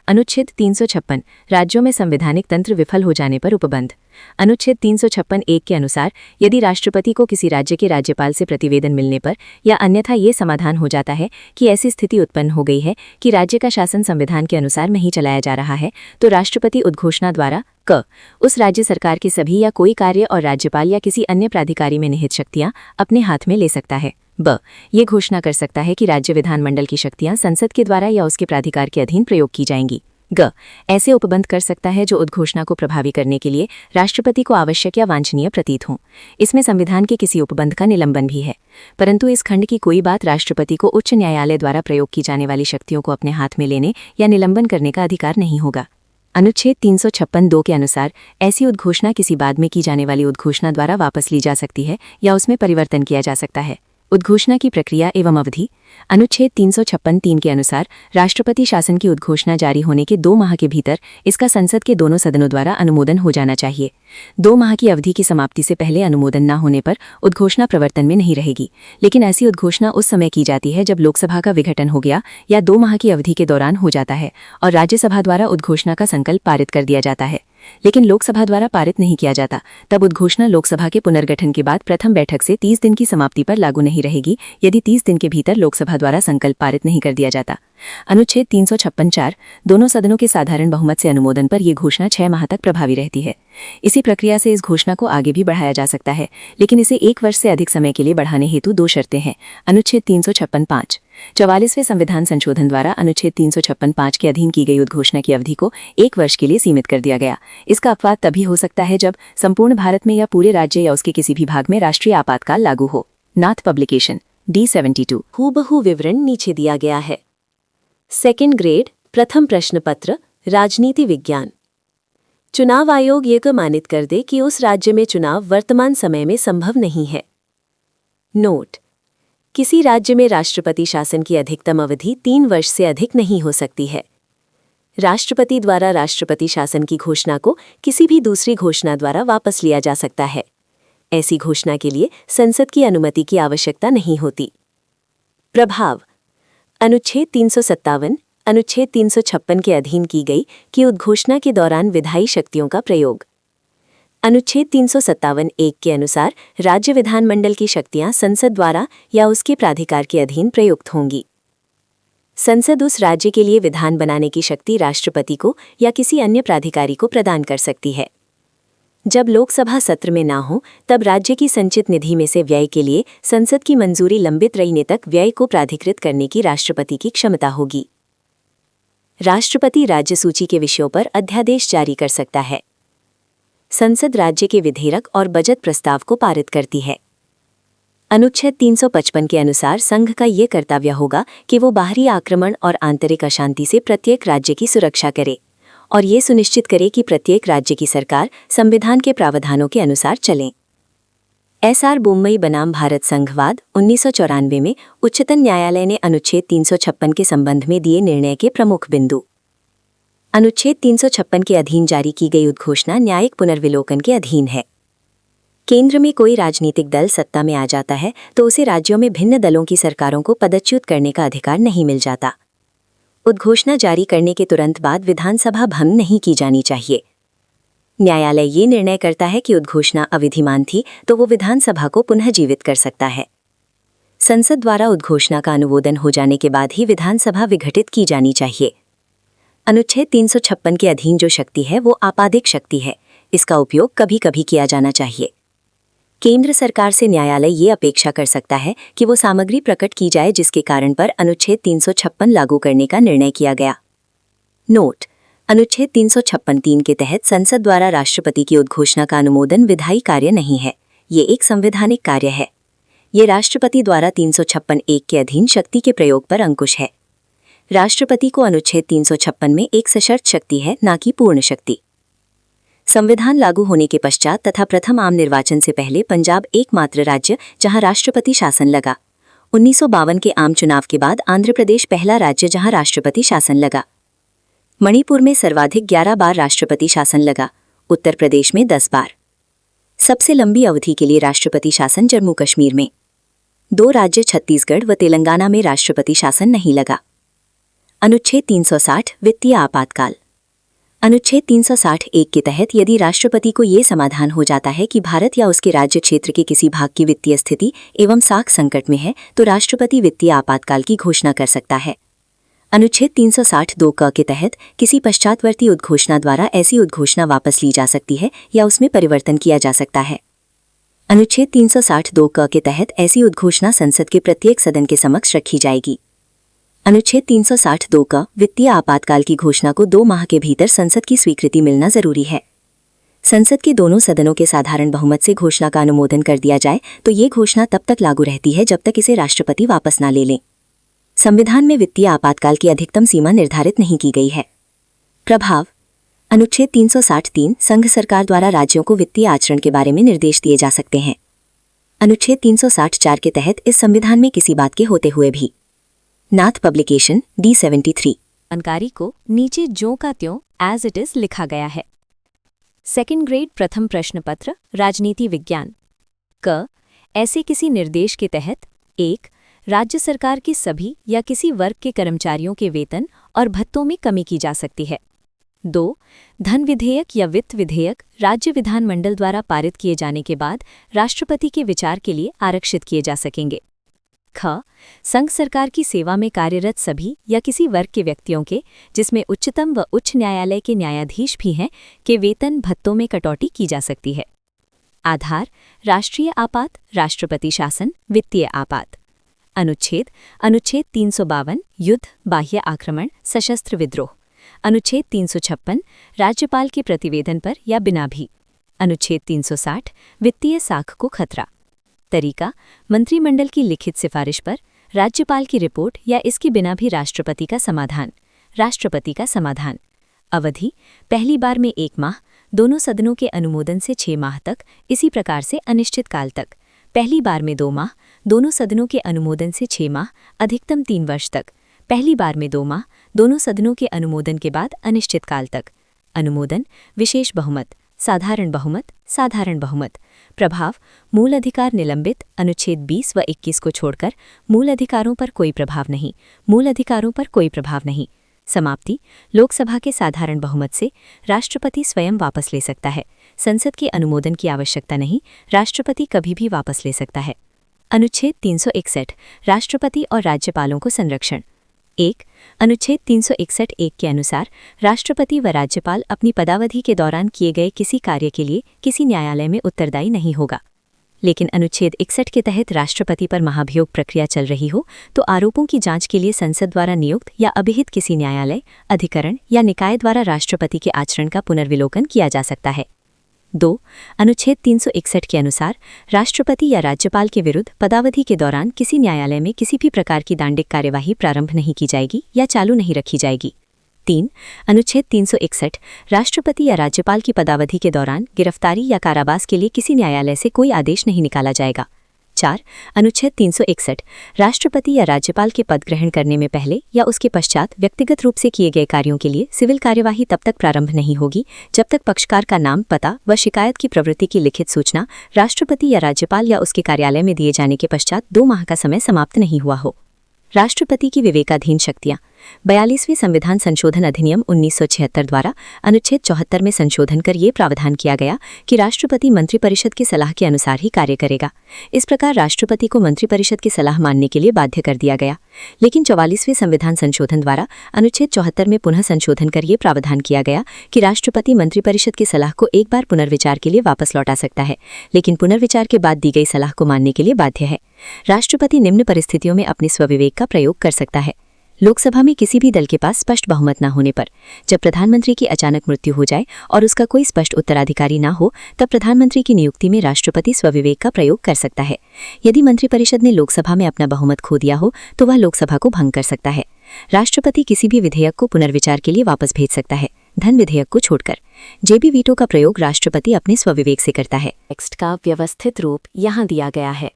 अनुच्छेद 356 राज्यों में संवैधानिक तंत्र विफल हो जाने पर उपबंध। अनुच्छेद 356(1) के अनुसार यदि राष्ट्रपति को किसी राज्य के राज्यपाल से प्रतिवेदन मिलने पर या अन्यथा ये समाधान हो जाता है कि ऐसी स्थिति उत्पन्न हो गई है कि राज्य का शासन संविधान के अनुसार नहीं चलाया जा रहा है, तो राष्ट्रपति उद्घोषणा द्वारा क उस राज्य सरकार के सभी या कोई कार्य और राज्यपाल या किसी अन्य प्राधिकारी में निहित शक्तियां अपने हाथ में ले सकता है। ब ये घोषणा कर सकता है कि राज्य विधानमंडल की शक्तियां संसद के द्वारा या उसके प्राधिकार के अधीन प्रयोग की जाएंगी। ग ऐसे उपबंध कर सकता है जो उद्घोषणा को प्रभावी करने के लिए राष्ट्रपति को आवश्यक या वांछनीय प्रतीत हों। इसमें संविधान के किसी उपबंध का निलंबन भी है, परंतु इस खंड की कोई बात राष्ट्रपति को उच्च न्यायालय द्वारा प्रयोग की जाने वाली शक्तियों को अपने हाथ में लेने या निलंबन करने का अधिकार नहीं होगा। अनुच्छेद 356(2) के अनुसार ऐसी उद्घोषणा किसी बाद में की जाने वाली उद्घोषणा द्वारा वापस ली जा सकती है या उसमें परिवर्तन किया जा सकता है। उद्घोषणा की प्रक्रिया एवं अवधि। अनुच्छेद 356(3) के अनुसार राष्ट्रपति शासन की उद्घोषणा जारी होने के 2 माह के भीतर इसका संसद के दोनों सदनों द्वारा अनुमोदन हो जाना चाहिए। 2 माह की अवधि की समाप्ति से पहले अनुमोदन न होने पर उद्घोषणा प्रवर्तन में नहीं रहेगी, लेकिन ऐसी उद्घोषणा उस समय की जाती है जब लोकसभा का विघटन हो गया या 2 माह की अवधि के दौरान हो जाता है और राज्यसभा द्वारा उद्घोषणा का संकल्प पारित कर दिया जाता है, लेकिन लोकसभा द्वारा पारित नहीं किया जाता। तब उद्घोषणा लोकसभा के पुनर्गठन के बाद प्रथम बैठक से 30 दिन की समाप्ति पर लागू नहीं रहेगी यदि 30 दिन के भीतर लोकसभा द्वारा संकल्प पारित नहीं कर दिया जाता। अनुच्छेद 356(4) दोनों सदनों के साधारण बहुमत से अनुमोदन पर यह घोषणा 6 माह तक प्रभावी रहती है। इसी प्रक्रिया से इस घोषणा को आगे भी बढ़ाया जा सकता है, लेकिन इसे 1 वर्ष से अधिक समय के लिए बढ़ाने हेतु 2 शर्तें हैं। अनुच्छेद 356(5) 44वें संविधान संशोधन द्वारा अनुच्छेद 356(5) के अधीन की गई उद्घोषणा की अवधि को 1 वर्ष के लिए सीमित कर दिया गया। इसका अपवाद तभी हो सकता है जब संपूर्ण भारत में या पूरे राज्य या उसके किसी भी भाग में राष्ट्रीय आपातकाल लागू हो। नाथ पब्लिकेशन D72। हूबहू विवरण नीचे दिया गया है। सेकंड ग्रेड प्रथम प्रश्न पत्र, राजनीति विज्ञान। चुनाव आयोग ये मानित कर दे कि उस राज्य में चुनाव वर्तमान समय में संभव नहीं है। नोट: किसी राज्य में राष्ट्रपति शासन की अधिकतम अवधि 3 वर्ष से अधिक नहीं हो सकती है। राष्ट्रपति द्वारा राष्ट्रपति शासन की घोषणा को किसी भी दूसरी घोषणा द्वारा वापस लिया जा सकता है। ऐसी घोषणा के लिए संसद की अनुमति की आवश्यकता नहीं होती। प्रभाव: अनुच्छेद 357, अनुच्छेद 356 के अधीन की गई कि उद्घोषणा के दौरान विधायी शक्तियों का प्रयोग। अनुच्छेद 357(1) के अनुसार राज्य विधानमंडल की शक्तियां संसद द्वारा या उसके प्राधिकार के अधीन प्रयुक्त होंगी। संसद उस राज्य के लिए विधान बनाने की शक्ति राष्ट्रपति को या किसी अन्य प्राधिकारी को प्रदान कर सकती है। जब लोकसभा सत्र में ना हो तब राज्य की संचित निधि में से व्यय के लिए संसद की मंजूरी लंबित रहने तक व्यय को प्राधिकृत करने की राष्ट्रपति की क्षमता होगी। राष्ट्रपति राज्य सूची के विषयों पर अध्यादेश जारी कर सकता है। संसद राज्य के विधेयक और बजट प्रस्ताव को पारित करती है। अनुच्छेद 355 के अनुसार संघ का ये कर्तव्य होगा कि वो बाहरी आक्रमण और आंतरिक अशांति से प्रत्येक राज्य की सुरक्षा करे और ये सुनिश्चित करे कि प्रत्येक राज्य की सरकार संविधान के प्रावधानों के अनुसार चले। एस.आर. बोम्मई बनाम भारत संघवाद 1994 में उच्चतम न्यायालय ने अनुच्छेद 356 के संबंध में दिए निर्णय के प्रमुख बिंदु। अनुच्छेद 356 के अधीन जारी की गई उद्घोषणा न्यायिक पुनर्विलोकन के अधीन है। केंद्र में कोई राजनीतिक दल सत्ता में आ जाता है तो उसे राज्यों में भिन्न दलों की सरकारों को पदच्युत करने का अधिकार नहीं मिल जाता। उद्घोषणा जारी करने के तुरंत बाद विधानसभा भंग नहीं की जानी चाहिए। न्यायालय ये निर्णय करता है कि उद्घोषणा अविधिमान थी तो वो विधानसभा को पुनः जीवित कर सकता है। संसद द्वारा उद्घोषणा का अनुमोदन हो जाने के बाद ही विधानसभा विघटित की जानी चाहिए। अनुच्छेद 356 के अधीन जो शक्ति है वो आपादिक शक्ति है। इसका उपयोग कभी कभी किया जाना चाहिए। केंद्र सरकार से न्यायालय ये अपेक्षा कर सकता है कि वो सामग्री प्रकट की जाए जिसके कारण पर अनुच्छेद 356 लागू करने का निर्णय किया गया। नोट: अनुच्छेद 356(3) के तहत संसद द्वारा राष्ट्रपति की उद्घोषणा का अनुमोदन विधायी कार्य नहीं है, ये एक संवैधानिक कार्य है। ये राष्ट्रपति द्वारा 356(1) के अधीन शक्ति के प्रयोग पर अंकुश है। राष्ट्रपति को अनुच्छेद 356 में एक सशर्त शक्ति है, ना कि पूर्ण शक्ति। संविधान लागू होने के पश्चात तथा प्रथम आम निर्वाचन से पहले पंजाब एकमात्र राज्य जहां राष्ट्रपति शासन लगा। 1952 के आम चुनाव के बाद आंध्र प्रदेश पहला राज्य जहां राष्ट्रपति शासन लगा। मणिपुर में सर्वाधिक 11 बार राष्ट्रपति शासन लगा, उत्तर प्रदेश में 10 बार। सबसे लंबी अवधि के लिए राष्ट्रपति शासन जम्मू कश्मीर में। 2 राज्य छत्तीसगढ़ व तेलंगाना में राष्ट्रपति शासन नहीं लगा। अनुच्छेद 360 वित्तीय आपातकाल। अनुच्छेद 360(1) के तहत यदि राष्ट्रपति को ये समाधान हो जाता है कि भारत या उसके राज्य क्षेत्र के किसी भाग की वित्तीय स्थिति एवं साख संकट में है तो राष्ट्रपति वित्तीय आपातकाल की घोषणा कर सकता है। अनुच्छेद 360(2) क के तहत किसी पश्चातवर्ती उद्घोषणा द्वारा ऐसी उद्घोषणा वापस ली जा सकती है या उसमें परिवर्तन किया जा सकता है। अनुच्छेद 360(2) क के तहत ऐसी उद्घोषणा संसद के प्रत्येक सदन के समक्ष रखी जाएगी। अनुच्छेद 360(2) का वित्तीय आपातकाल की घोषणा को 2 माह के भीतर संसद की स्वीकृति मिलना जरूरी है। संसद के दोनों सदनों के साधारण बहुमत से घोषणा का अनुमोदन कर दिया जाए तो ये घोषणा तब तक लागू रहती है जब तक इसे राष्ट्रपति वापस ना ले लें। संविधान में वित्तीय आपातकाल की अधिकतम सीमा निर्धारित नहीं की गई है। प्रभाव: अनुच्छेद 360(3) संघ सरकार द्वारा राज्यों को वित्तीय आचरण के बारे में निर्देश दिए जा सकते हैं। अनुच्छेद 360(4) के तहत इस संविधान में किसी बात के होते हुए भी। नाथ पब्लिकेशन D73। जानकारी को नीचे ज्यों का त्यों एज इट इज लिखा गया है। सेकंड ग्रेड प्रथम प्रश्न पत्र राजनीति विज्ञान। क ऐसे किसी निर्देश के तहत 1. राज्य सरकार की सभी या किसी वर्ग के कर्मचारियों के वेतन और भत्तों में कमी की जा सकती है। 2. धन विधेयक या वित्त विधेयक राज्य विधानमंडल द्वारा पारित किए जाने के बाद राष्ट्रपति के विचार के लिए आरक्षित किए जा सकेंगे। ख संघ सरकार की सेवा में कार्यरत सभी या किसी वर्ग के व्यक्तियों के, जिसमें उच्चतम व उच्च न्यायालय के न्यायाधीश भी हैं, के वेतन भत्तों में कटौती की जा सकती है। आधार: राष्ट्रीय आपात, राष्ट्रपति शासन, वित्तीय आपात। अनुच्छेद 352 युद्ध, बाह्य आक्रमण, सशस्त्र विद्रोह। अनुच्छेद 356 राज्यपाल के प्रतिवेदन पर या बिना भी। अनुच्छेद 360 वित्तीय साख को खतरा। तरीका: मंत्रिमंडल की लिखित सिफारिश पर, राज्यपाल की रिपोर्ट या इसके बिना भी राष्ट्रपति का समाधान। राष्ट्रपति का समाधान। अवधि: पहली बार में 1 माह, दोनों सदनों के अनुमोदन से 6 माह तक, इसी प्रकार से अनिश्चित काल तक। पहली बार में 2 माह, दोनों सदनों के अनुमोदन से 6 माह, अधिकतम 3 वर्ष तक। पहली बार में 2 माह, दोनों सदनों के अनुमोदन के बाद अनिश्चित काल तक। अनुमोदन: विशेष बहुमत, साधारण बहुमत, साधारण बहुमत। प्रभाव: मूल अधिकार निलंबित, अनुच्छेद 20 व 21 को छोड़कर मूल अधिकारों पर कोई प्रभाव नहीं। मूल अधिकारों पर कोई प्रभाव नहीं। समाप्ति: लोकसभा के साधारण बहुमत से राष्ट्रपति स्वयं वापस ले सकता है। संसद के अनुमोदन की आवश्यकता नहीं, राष्ट्रपति कभी भी वापस ले सकता है। अनुच्छेद 361 राष्ट्रपति और राज्यपालों को संरक्षण। 1. अनुच्छेद 361 1 के अनुसार राष्ट्रपति व राज्यपाल अपनी पदावधि के दौरान किए गए किसी कार्य के लिए किसी न्यायालय में उत्तरदायी नहीं होगा। लेकिन अनुच्छेद 61 के तहत राष्ट्रपति पर महाभियोग प्रक्रिया चल रही हो तो आरोपों की जांच के लिए संसद द्वारा नियुक्त या अभिहित किसी न्यायालय, अधिकरण या निकाय द्वारा राष्ट्रपति के आचरण का पुनर्विलोकन किया जा सकता है। 2. अनुच्छेद 361 के अनुसार राष्ट्रपति या राज्यपाल के विरुद्ध पदावधि के दौरान किसी न्यायालय में किसी भी प्रकार की दांडिक कार्यवाही प्रारंभ नहीं की जाएगी या चालू नहीं रखी जाएगी। 3. अनुच्छेद 361 राष्ट्रपति या राज्यपाल की पदावधि के दौरान गिरफ्तारी या कारावास के लिए किसी न्यायालय से कोई आदेश नहीं निकाला जाएगा। 4. अनुच्छेद 361 राष्ट्रपति या राज्यपाल के पद ग्रहण करने में पहले या उसके पश्चात व्यक्तिगत रूप से किए गए कार्यों के लिए सिविल कार्यवाही तब तक प्रारंभ नहीं होगी जब तक पक्षकार का नाम, पता व शिकायत की प्रवृत्ति की लिखित सूचना राष्ट्रपति या राज्यपाल या उसके कार्यालय में दिए जाने के पश्चात 2 माह का समय समाप्त नहीं हुआ हो। राष्ट्रपति की विवेकाधीन शक्तियां 42वें संविधान संशोधन अधिनियम 1976 द्वारा अनुच्छेद 74 में संशोधन कर ये प्रावधान किया गया कि राष्ट्रपति मंत्रिपरिषद की सलाह के अनुसार ही कार्य करेगा। इस प्रकार राष्ट्रपति को मंत्रिपरिषद की सलाह मानने के लिए बाध्य कर दिया गया। लेकिन 44वें संविधान संशोधन द्वारा अनुच्छेद 74 में पुनः संशोधन कर ये प्रावधान किया गया कि राष्ट्रपति मंत्रिपरिषद की सलाह को एक बार पुनर्विचार के लिए वापस लौटा सकता है, लेकिन पुनर्विचार के बाद दी गई सलाह को मानने के लिए बाध्य है। राष्ट्रपति निम्न परिस्थितियों में अपने स्वविवेक का प्रयोग कर सकता है। लोकसभा में किसी भी दल के पास स्पष्ट बहुमत न होने पर, जब प्रधानमंत्री की अचानक मृत्यु हो जाए और उसका कोई स्पष्ट उत्तराधिकारी न हो, तब प्रधानमंत्री की नियुक्ति में राष्ट्रपति स्वविवेक का प्रयोग कर सकता है। यदि मंत्रिपरिषद ने लोकसभा में अपना बहुमत खो दिया हो तो वह लोकसभा को भंग कर सकता है। राष्ट्रपति किसी भी विधेयक को पुनर्विचार के लिए वापस भेज सकता है, धन विधेयक को छोड़कर। जेबी वीटो का प्रयोग राष्ट्रपति अपने स्वविवेक से करता है। टेक्स्ट का व्यवस्थित रूप यहाँ दिया गया है।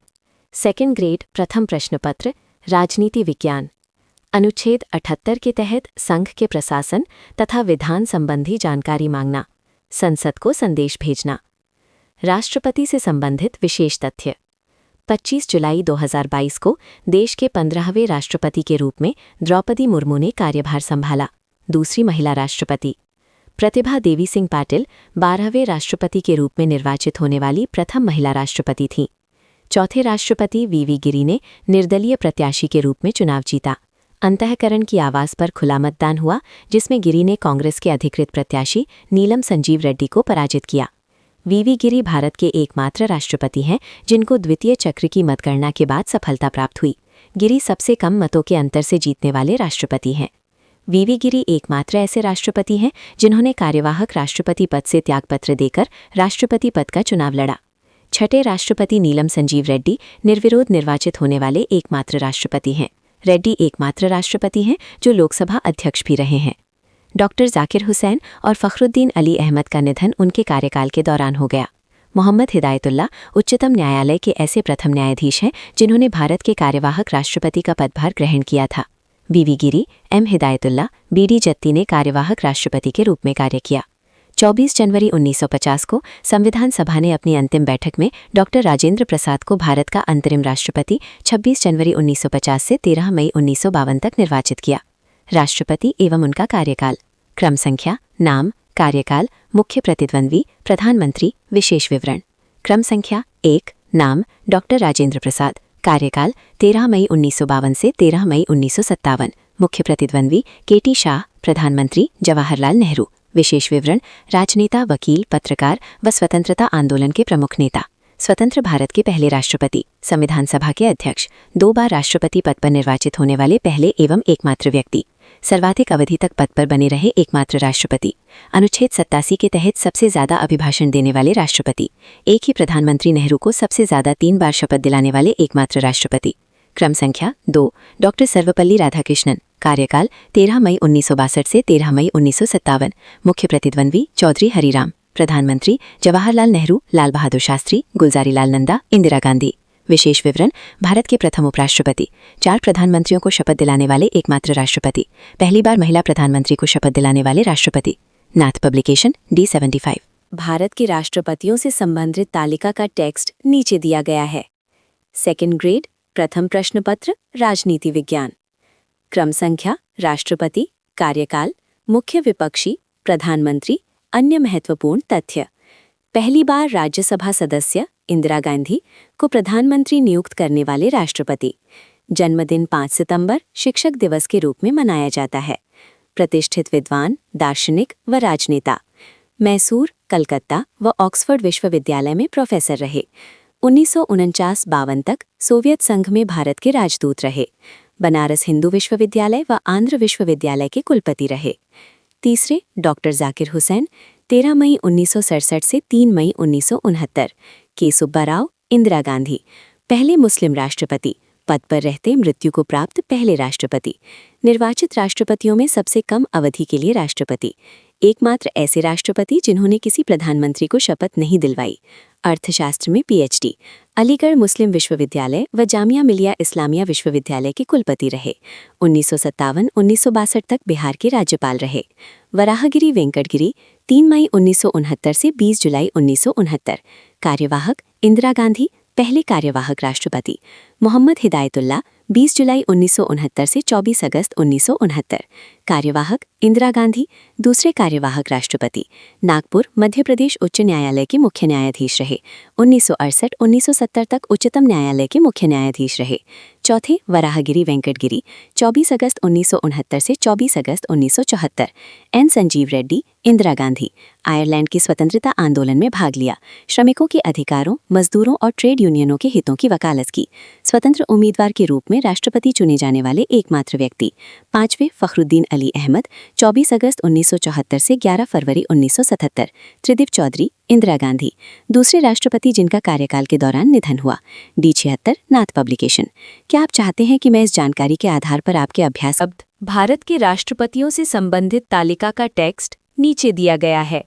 2nd ग्रेड प्रथम प्रश्न पत्र, राजनीति विज्ञान। अनुच्छेद 78 के तहत संघ के प्रशासन तथा विधान संबंधी जानकारी मांगना, संसद को संदेश भेजना। राष्ट्रपति से संबंधित विशेष तथ्य। 25 जुलाई 2022 को देश के 15वें राष्ट्रपति के रूप में द्रौपदी मुर्मू ने कार्यभार संभाला, दूसरी महिला राष्ट्रपति। प्रतिभा देवी सिंह पाटिल 12वें राष्ट्रपति के रूप में निर्वाचित होने वाली प्रथम महिला राष्ट्रपति थीं। चौथे राष्ट्रपति वीवी गिरी ने निर्दलीय प्रत्याशी के रूप में चुनाव जीता। अंतःकरण की आवाज पर खुला मतदान हुआ, जिसमें गिरी ने कांग्रेस के अधिकृत प्रत्याशी नीलम संजीव रेड्डी को पराजित किया। वीवी गिरी भारत के एकमात्र राष्ट्रपति हैं जिनको द्वितीय चक्र की मतगणना के बाद सफलता प्राप्त हुई। गिरी सबसे कम मतों के अंतर से जीतने वाले राष्ट्रपति हैं। वीवी गिरी एकमात्र ऐसे राष्ट्रपति हैं जिन्होंने कार्यवाहक राष्ट्रपति पद से त्यागपत्र देकर राष्ट्रपति पद का चुनाव लड़ा। छठे राष्ट्रपति नीलम संजीव रेड्डी निर्विरोध निर्वाचित होने वाले एकमात्र राष्ट्रपति हैं। रेड्डी एकमात्र राष्ट्रपति हैं जो लोकसभा अध्यक्ष भी रहे हैं। डॉक्टर जाकिर हुसैन और फखरुद्दीन अली अहमद का निधन उनके कार्यकाल के दौरान हो गया। मोहम्मद हिदायतुल्लाह उच्चतम न्यायालय के ऐसे प्रथम न्यायाधीश हैं जिन्होंने भारत के कार्यवाहक राष्ट्रपति का पदभार ग्रहण किया था। वीवी गिरी, एम हिदायतुल्लाह, बीडी जत्ती ने कार्यवाहक राष्ट्रपति के रूप में कार्य किया। 24 जनवरी 1950 को संविधान सभा ने अपनी अंतिम बैठक में डॉक्टर राजेंद्र प्रसाद को भारत का अंतरिम राष्ट्रपति 26 जनवरी 1950 से 13 मई 1952 तक निर्वाचित किया। राष्ट्रपति एवं उनका कार्यकाल। क्रम संख्या, नाम, कार्यकाल, मुख्य प्रतिद्वंद्वी, प्रधानमंत्री, विशेष विवरण। क्रम संख्या 1, नाम डॉक्टर राजेंद्र प्रसाद, कार्यकाल 13 मई 1952 से 13 मई 1957, मुख्य प्रतिद्वंद्वी केटी शाह, प्रधानमंत्री जवाहरलाल नेहरू। विशेष विवरण, राजनेता, वकील, पत्रकार व स्वतंत्रता आंदोलन के प्रमुख नेता, स्वतंत्र भारत के पहले राष्ट्रपति, संविधान सभा के अध्यक्ष, 2 बार राष्ट्रपति पद पर निर्वाचित होने वाले पहले एवं एकमात्र व्यक्ति, सर्वाधिक अवधि तक पद पर बने रहे एकमात्र राष्ट्रपति, अनुच्छेद 87 के तहत सबसे ज्यादा अभिभाषण देने वाले राष्ट्रपति, एक ही प्रधानमंत्री नेहरू को सबसे ज्यादा 3 बार शपथ दिलाने वाले एकमात्र राष्ट्रपति। क्रम संख्या 2, डॉक्टर सर्वपल्ली राधाकृष्णन, कार्यकाल 13 मई 1962 से 13 मई 1957, मुख्य प्रतिद्वंद्वी चौधरी हरिराम, प्रधानमंत्री जवाहरलाल नेहरू, लाल बहादुर शास्त्री, गुलजारीलाल नंदा, इंदिरा गांधी। विशेष विवरण, भारत के प्रथम उपराष्ट्रपति, 4 प्रधानमंत्रियों को शपथ दिलाने वाले एकमात्र राष्ट्रपति, पहली बार महिला प्रधानमंत्री को शपथ दिलाने वाले राष्ट्रपति। नाथ पब्लिकेशन, D75। भारत के राष्ट्रपतियों से संबंधित तालिका का टेक्स्ट नीचे दिया गया है। 2nd ग्रेड प्रथम प्रश्न पत्र, राजनीति विज्ञान। क्रम संख्या, राष्ट्रपति, कार्यकाल, मुख्य विपक्षी, प्रधानमंत्री, अन्य महत्वपूर्ण तथ्य। पहली बार राज्यसभा सदस्य इंदिरा गांधी को प्रधानमंत्री नियुक्त करने वाले राष्ट्रपति। जन्मदिन 5 सितंबर शिक्षक दिवस के रूप में मनाया जाता है। प्रतिष्ठित विद्वान, दार्शनिक व राजनेता। मैसूर, कलकत्ता व ऑक्सफोर्ड विश्वविद्यालय में प्रोफेसर रहे। 1949-52 तक सोवियत संघ में भारत के राजदूत रहे। बनारस हिंदू विश्वविद्यालय व आंध्र विश्वविद्यालय के कुलपति रहे। तीसरे, डॉक्टर जाकिर हुसैन, 13 मई 1967 से 3 मई 1969। के सुब्बाराव, इंदिरा गांधी, पहले मुस्लिम राष्ट्रपति, पद पर रहते मृत्यु को प्राप्त पहले राष्ट्रपति। निर्वाचित राष्ट्रपतियों में सबसे कम अवधि के लिए राष्ट्रपति। एकमात्र ऐसे राष्ट्रपति जिन्होंने किसी प्रधानमंत्री को शपथ नहीं दिलवाई। अर्थशास्त्र में पीएचडी। अलीगढ़ मुस्लिम विश्वविद्यालय व जामिया मिलिया इस्लामिया विश्वविद्यालय के कुलपति रहे। 1957-1962 तक बिहार के राज्यपाल रहे। वराहगिरी वेंकटगिरी, 3 मई 1969 से 20 जुलाई 1969। कार्यवाहक, इंदिरा गांधी, पहले कार्यवाहक राष्ट्रपति। मोहम्मद हिदायतुल्लाह, 20 जुलाई 1969 से 24 अगस्त 1969। कार्यवाहक, इंदिरा गांधी, दूसरे कार्यवाहक राष्ट्रपति। नागपुर, मध्य प्रदेश उच्च न्यायालय के मुख्य न्यायाधीश रहे। 1968-1970 तक उच्चतम न्यायालय के मुख्य न्यायाधीश रहे। चौथे, वराहगिरी वेंकटगिरी, 24 अगस्त 1969 से 24 अगस्त 1974। एन संजीव रेड्डी, इंदिरा गांधी, आयरलैंड की स्वतंत्रता आंदोलन में भाग लिया। श्रमिकों के अधिकारों, मजदूरों और ट्रेड यूनियनों के हितों की वकालत की। स्वतंत्र उम्मीदवार के रूप में राष्ट्रपति चुने जाने वाले एकमात्र व्यक्ति। पांचवें, फखरुद्दीन अली अहमद, 24 अगस्त 1974 से 11 फरवरी 1977। त्रिदीप चौधरी, इंदिरा गांधी, दूसरे राष्ट्रपति जिनका कार्यकाल के दौरान निधन हुआ। D76, नाथ पब्लिकेशन। क्या आप चाहते हैं कि मैं इस जानकारी के आधार पर आपके अभ्यास भारत के राष्ट्रपतियों से संबंधित तालिका का टेक्स्ट नीचे दिया गया है।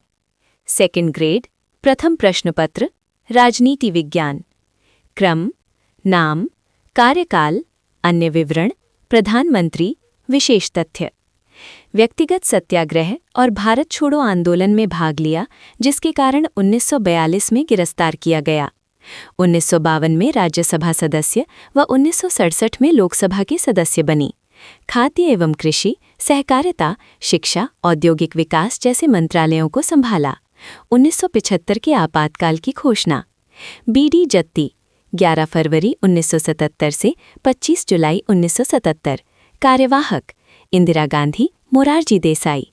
सेकंड ग्रेड, प्रथम प्रश्नपत्र, राजनीति विज्ञान। क्रम, नाम, कार्यकाल, अन्य विवरण, प्रधानमंत्री, विशेष तथ्य। व्यक्तिगत सत्याग्रह और भारत छोड़ो आंदोलन में भाग लिया, जिसके कारण 1942 में गिरफ्तार किया गया। 1952 में राज्यसभा सदस्य व 1967 में लोकसभा के सदस्य बनी। खाद्य एवं कृषि, सहकारिता, शिक्षा, औद्योगिक विकास जैसे मंत्रालयों को संभाला। 1975 के आपातकाल की घोषणा। बीडी जत्ती, 11 फरवरी 1977 से 25 जुलाई 1977। कार्यवाहक, इंदिरा गांधी, मोरारजी देसाई।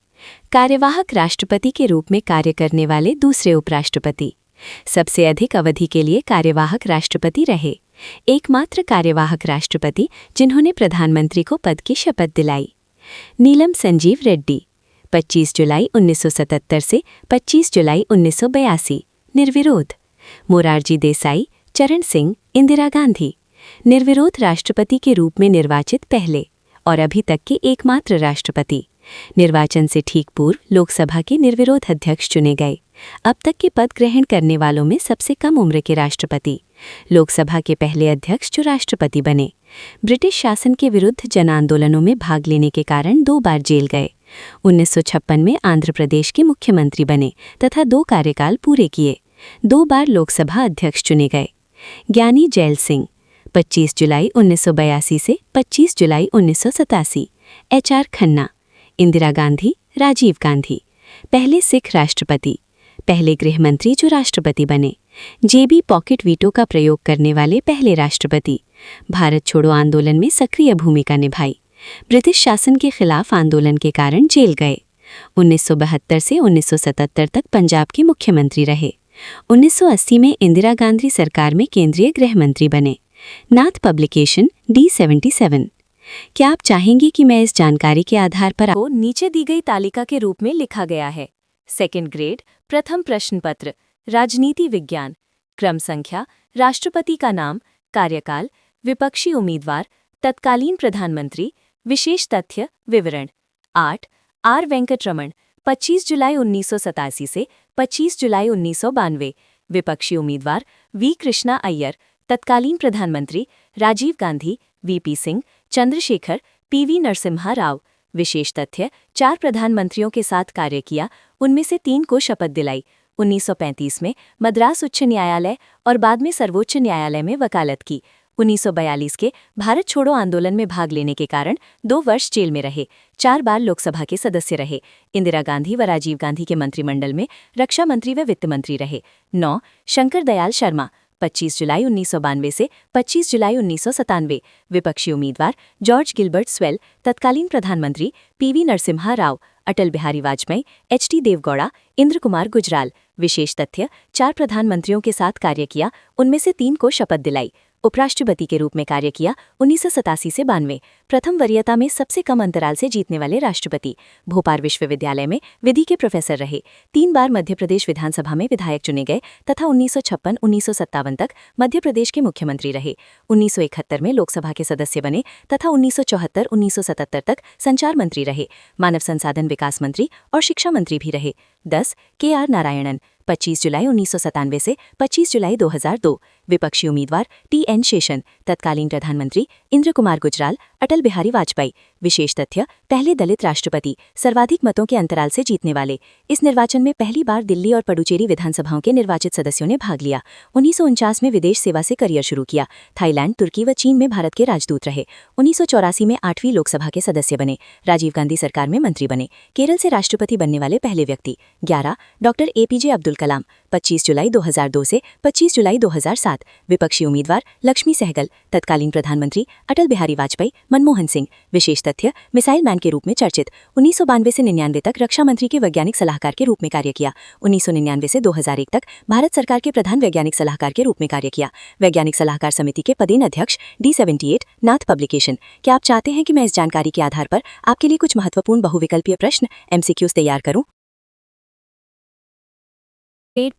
कार्यवाहक राष्ट्रपति के रूप में कार्य करने वाले दूसरे उपराष्ट्रपति। सबसे अधिक अवधि के लिए कार्यवाहक राष्ट्रपति रहे। एकमात्र कार्यवाहक राष्ट्रपति जिन्होंने प्रधानमंत्री को पद की शपथ दिलाई। नीलम संजीव रेड्डी, 25 जुलाई 1977 से 25 जुलाई 1982। निर्विरोध। मोरारजी देसाई, चरण सिंह, इंदिरा गांधी। निर्विरोध राष्ट्रपति के रूप में निर्वाचित पहले और अभी तक के एकमात्र राष्ट्रपति। निर्वाचन से ठीक पूर्व लोकसभा के निर्विरोध अध्यक्ष चुने गए। अब तक के पद ग्रहण करने वालों में सबसे कम उम्र के राष्ट्रपति। लोकसभा के पहले अध्यक्ष जो राष्ट्रपति बने। ब्रिटिश शासन के विरुद्ध जन आंदोलनों में भाग लेने के कारण 2 बार जेल गए। 1956 में आंध्र प्रदेश के मुख्यमंत्री बने तथा 2 कार्यकाल पूरे किए। 2 बार लोकसभा अध्यक्ष चुने गए। ज्ञानी जैल सिंह, 25 जुलाई 1982 से 25 जुलाई 1987। HR खन्ना, इंदिरा गांधी, राजीव गांधी। पहले सिख राष्ट्रपति, पहले गृह मंत्री जो राष्ट्रपति बने। JB पॉकेट वीटो का प्रयोग करने वाले पहले राष्ट्रपति। भारत छोड़ो आंदोलन में सक्रिय भूमिका निभाई। ब्रिटिश शासन के खिलाफ आंदोलन के कारण जेल गए। 1972 से 1977 तक पंजाब के मुख्यमंत्री रहे। 1980 में इंदिरा गांधी सरकार में केंद्रीय गृह मंत्री बने। नाथ पब्लिकेशन, D77। क्या आप चाहेंगे कि मैं इस जानकारी के आधार पर को नीचे दी गई तालिका के रूप में लिखा गया है। सेकंड ग्रेड, प्रथम प्रश्नपत्र, राजनीति विज्ञान। क्रम संख्या, राष्ट्रपति का नाम, कार्यकाल, विपक्षी उम्मीदवार, तत्कालीन प्रधानमंत्री, विशेष तथ्य, विवरण। 8, R वेंकटरमण, 25 जुलाई 1987 से 25 जुलाई 1992। विपक्षी उम्मीदवार, V कृष्णा अय्यर, तत्कालीन प्रधानमंत्री, राजीव गांधी, VP सिंह, चंद्रशेखर, PV नरसिम्हा राव। विशेष तथ्य, 4 प्रधानमंत्रियों के साथ कार्य किया, उनमें से 3 को शपथ दिलाई। 1935 में मद्रास उच्च न्यायालय और बाद में सर्वोच्च न्यायालय में वकालत की। 1942 के भारत छोड़ो आंदोलन में भाग लेने के कारण 2 वर्ष जेल में रहे। 4 बार लोकसभा के सदस्य रहे। इंदिरा गांधी व राजीव गांधी के मंत्रिमंडल में रक्षा मंत्री व वित्त मंत्री रहे। 9, शंकर दयाल शर्मा, 25 जुलाई 1992 से 25 जुलाई 1997। विपक्षी उम्मीदवार जॉर्ज गिलबर्ट स्वेल, तत्कालीन प्रधानमंत्री पीवी नरसिम्हा राव, अटल बिहारी वाजपेयी, एचडी देवगौड़ा, इंद्र कुमार गुजराल। विशेष तथ्य: 4 प्रधानमंत्रियों के साथ कार्य किया, उनमें से 3 को शपथ दिलाई। उपराष्ट्रपति के रूप में कार्य किया 1987 से 92। प्रथम वरीयता में सबसे कम अंतराल से जीतने वाले राष्ट्रपति। भोपाल विश्वविद्यालय में विधि के प्रोफेसर रहे। 3 बार मध्य प्रदेश विधानसभा में विधायक चुने गए तथा 1956-1957 तक मध्य प्रदेश के मुख्यमंत्री रहे। 1971 में लोकसभा के सदस्य बने तथा 1974-1977 तक संचार मंत्री रहे, मानव संसाधन विकास मंत्री और शिक्षा मंत्री भी रहे। 10. के.आर. नारायणन, 25 जुलाई 1997 से 25 जुलाई 2002। विपक्षी उम्मीदवार टी.एन. शेषन, तत्कालीन प्रधानमंत्री इंद्र कुमार गुजराल, अटल बिहारी वाजपेयी। विशेष तथ्य: पहले दलित राष्ट्रपति, सर्वाधिक मतों के अंतराल से जीतने वाले। इस निर्वाचन में पहली बार दिल्ली और पुडुचेरी विधानसभाओं के निर्वाचित सदस्यों ने भाग लिया। 1949 में विदेश सेवा से करियर शुरू किया। थाईलैंड, तुर्की व चीन में भारत के राजदूत रहे। 1984 में 8वीं लोकसभा के सदस्य बने। राजीव गांधी सरकार में मंत्री बने। केरल से राष्ट्रपति बनने वाले पहले व्यक्ति। 11. डॉक्टर एपीजे अब्दुल कलाम, 25 जुलाई 2002 से 25 जुलाई 2007। विपक्षी उम्मीदवार लक्ष्मी सहगल, तत्कालीन प्रधानमंत्री अटल बिहारी वाजपेयी, मनमोहन सिंह। विशेष तथ्य: मिसाइल मैन के रूप में चर्चित। 1992 से 99 तक रक्षा मंत्री के वैज्ञानिक सलाहकार के रूप में कार्य किया। 1999 से 2001 तक भारत सरकार के प्रधान वैज्ञानिक सलाहकार के रूप में कार्य किया। वैज्ञानिक सलाहकार समिति के पदेन अध्यक्ष। D78 नाथ पब्लिकेशन। क्या आप चाहते हैं कि मैं इस जानकारी के आधार पर आपके लिए कुछ महत्वपूर्ण बहुविकल्पीय प्रश्न MCQs तैयार करूं?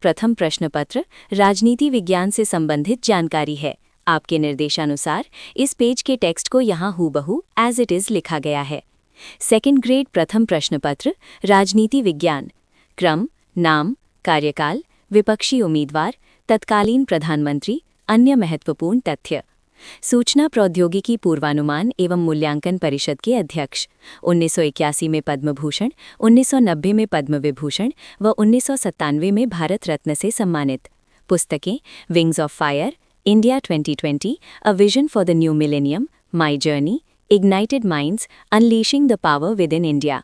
प्रथम प्रश्न पत्र राजनीति विज्ञान से संबंधित जानकारी है। आपके निर्देशानुसार इस पेज के टेक्स्ट को यहाँ हूबहू एज इट इज लिखा गया है। सेकंड ग्रेड प्रथम प्रश्न पत्र राजनीति विज्ञान। क्रम, नाम, कार्यकाल, विपक्षी उम्मीदवार, तत्कालीन प्रधानमंत्री, अन्य महत्वपूर्ण तथ्य। सूचना प्रौद्योगिकी पूर्वानुमान एवं मूल्यांकन परिषद के अध्यक्ष। 1981 में पद्म भूषण, 1990 में पद्म विभूषण व 1997 में भारत रत्न से सम्मानित। पुस्तकें: wings of fire, India 2020, a vision for the new millennium, my journey, ignited minds, unleashing the power with in India.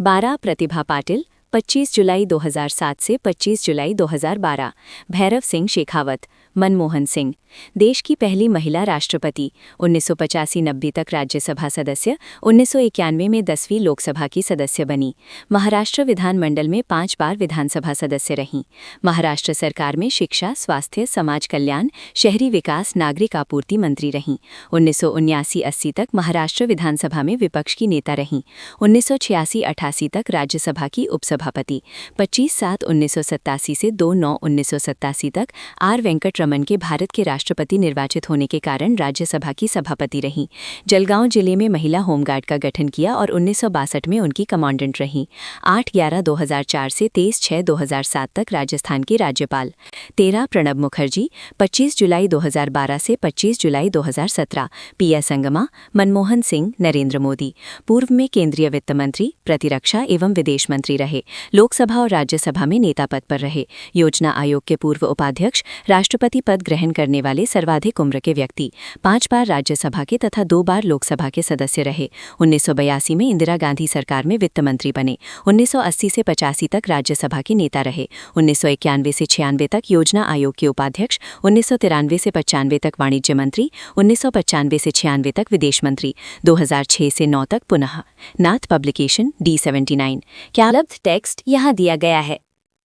12. Pratibha Patil, 25 जुलाई 2007 से 25 जुलाई 2012। भैरव सिंह शेखावत, मनमोहन सिंह। देश की पहली महिला राष्ट्रपति। 1985-90 तक राज्यसभा सदस्य। 1991 में 10वीं लोकसभा की सदस्य बनी। महाराष्ट्र विधानमंडल में 5 बार विधानसभा सदस्य रहीं। महाराष्ट्र सरकार में शिक्षा, स्वास्थ्य, समाज कल्याण, शहरी विकास, नागरिक आपूर्ति मंत्री रहीं। 1979-80 तक महाराष्ट्र विधानसभा में विपक्ष की नेता रहीं। 1986-88 तक राज्यसभा की उपसभापति। 25/7/1987 से 2/9/1987 तक आर वेंकटरमन के भारत के राष्ट्रपति निर्वाचित होने के कारण राज्यसभा की सभापति रहीं। जलगांव जिले में महिला होमगार्ड का गठन किया और 1962 में उनकी कमांडेंट रहीं। 8/11/2004 से 23/6/2007 तक राजस्थान की राज्यपाल। 13. प्रणब मुखर्जी, 25 जुलाई 2012 से 25 जुलाई 2017। पीएस संगमा, मनमोहन सिंह, नरेंद्र मोदी। पूर्व में केंद्रीय वित्त मंत्री, प्रतिरक्षा एवं विदेश मंत्री रहे। लोकसभा और राज्यसभा में नेता पद पर रहे। योजना आयोग के पूर्व उपाध्यक्ष, राष्ट्रपति पद ग्रहण करने वाले सर्वाधिक उम्र के व्यक्ति। 5 बार राज्यसभा के तथा 2 बार लोकसभा के सदस्य रहे। 1982 में इंदिरा गांधी सरकार में वित्त मंत्री बने। 1980 से 85 तक राज्यसभा के नेता रहे। 1991 से 96 तक योजना आयोग के उपाध्यक्ष। 1993 से 95 तक वाणिज्य मंत्री। 1995 से 96 तक विदेश मंत्री। 2006 से 9 तक पुनः। नाथ पब्लिकेशन, D79। क्या उपलब्ध टेक्स्ट यहाँ दिया गया है।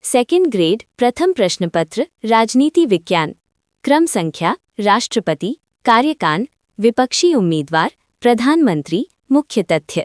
सेकंड ग्रेड प्रथम प्रश्न पत्र राजनीति विज्ञान। क्रम संख्या, राष्ट्रपति, कार्यकाल, विपक्षी उम्मीदवार, प्रधानमंत्री, मुख्य तथ्य।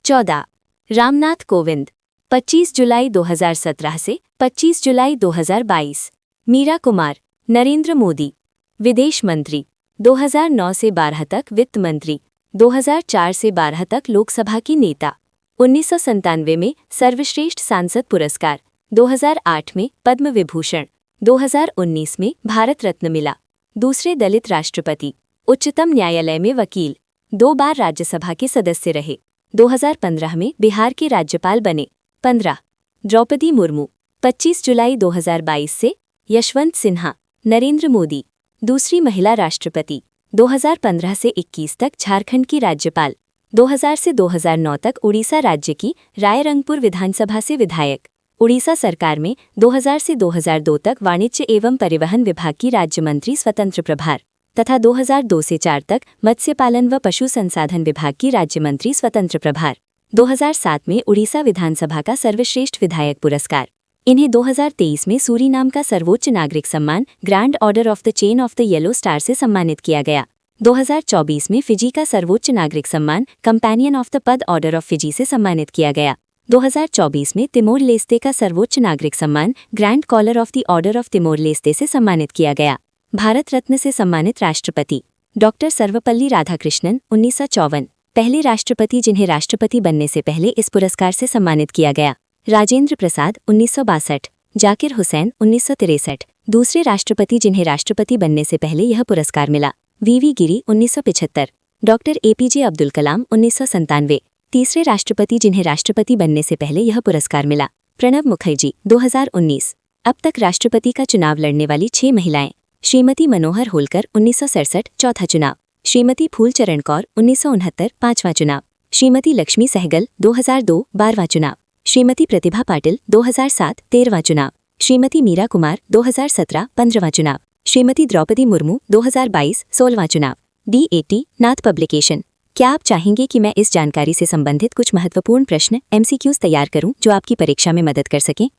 14. रामनाथ कोविंद, 25 जुलाई 2017 से 25 जुलाई 2022। मीरा कुमार, नरेंद्र मोदी, विदेश मंत्री, 2009 से 12 तक वित्त मंत्री, 2004 से 12 तक लोकसभा की नेता। 1997 में सर्वश्रेष्ठ सांसद पुरस्कार। 2008 में पद्म विभूषण। 2019 में भारत रत्न मिला। दूसरे दलित राष्ट्रपति। उच्चतम न्यायालय में वकील। 2 बार राज्यसभा के सदस्य रहे। 2015 में बिहार के राज्यपाल बने। 15. द्रौपदी मुर्मू, 25 जुलाई 2022 से यशवंत सिन्हा, नरेंद्र मोदी, दूसरी महिला राष्ट्रपति। 2015 से 21 तक झारखंड की राज्यपाल। 2000 से 2009 तक उड़ीसा राज्य की रायरंगपुर विधानसभा से विधायक। उड़ीसा सरकार में 2000 से 2002 तक वाणिज्य एवं परिवहन विभाग की राज्य मंत्री स्वतंत्र प्रभार तथा 2002 से 4 तक मत्स्य पालन व पशु संसाधन विभाग की राज्य मंत्री स्वतंत्र प्रभार। 2007 में उड़ीसा विधानसभा का सर्वश्रेष्ठ विधायक पुरस्कार। इन्हें 2023 में सूरीनाम का सर्वोच्च नागरिक सम्मान grand order of the chain of the yellow star से सम्मानित किया गया। 2024 में फिजी का सर्वोच्च नागरिक सम्मान कंपेनियन ऑफ द पद ऑर्डर ऑफ फिजी से सम्मानित किया गया। 2024 में तिमोर लेस्ते का सर्वोच्च नागरिक सम्मान grand collar of the order of Timor Leste से सम्मानित किया गया। भारत रत्न से सम्मानित राष्ट्रपति डॉक्टर सर्वपल्ली राधाकृष्णन 1954 पहले राष्ट्रपति जिन्हें राष्ट्रपति बनने से पहले इस पुरस्कार से सम्मानित किया गया। राजेंद्र प्रसाद 1962, जाकिर हुसैन 1963 दूसरे राष्ट्रपति जिन्हें राष्ट्रपति बनने से पहले यह पुरस्कार मिला। वीवी गिरी 1975, डॉक्टर एपीजे अब्दुल कलाम 1997 तीसरे राष्ट्रपति जिन्हें राष्ट्रपति बनने से पहले यह पुरस्कार मिला। प्रणब मुखर्जी 2019। अब तक राष्ट्रपति का चुनाव लड़ने वाली 6 महिलाएं। श्रीमती मनोहर होलकर 1967 चौथा चुनाव, श्रीमती फूलचरण कौर 1969 पांचवां चुनाव, श्रीमती लक्ष्मी सहगल 2002 12वां चुनाव, श्रीमती प्रतिभा पाटिल 2007 13वां चुनाव, श्रीमती मीरा कुमार 2017 15वां चुनाव, श्रीमती द्रौपदी मुर्मू 2022 16वां चुनाव। DAT नाथ पब्लिकेशन। क्या आप चाहेंगे कि मैं इस जानकारी से संबंधित कुछ महत्वपूर्ण प्रश्न MCQs तैयार करूं जो आपकी परीक्षा में मदद कर सकें?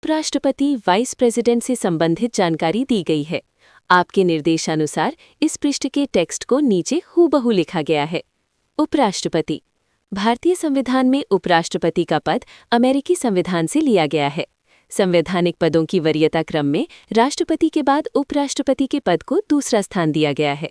उपराष्ट्रपति वाइस प्रेसिडेंट से संबंधित जानकारी दी गई है। आपके निर्देशानुसार इस पृष्ठ के टेक्स्ट को नीचे हूबहू लिखा गया है। उपराष्ट्रपति। भारतीय संविधान में उपराष्ट्रपति का पद अमेरिकी संविधान से लिया गया है। संवैधानिक पदों की वरीयता क्रम में राष्ट्रपति के बाद उपराष्ट्रपति के पद को दूसरा स्थान दिया गया है।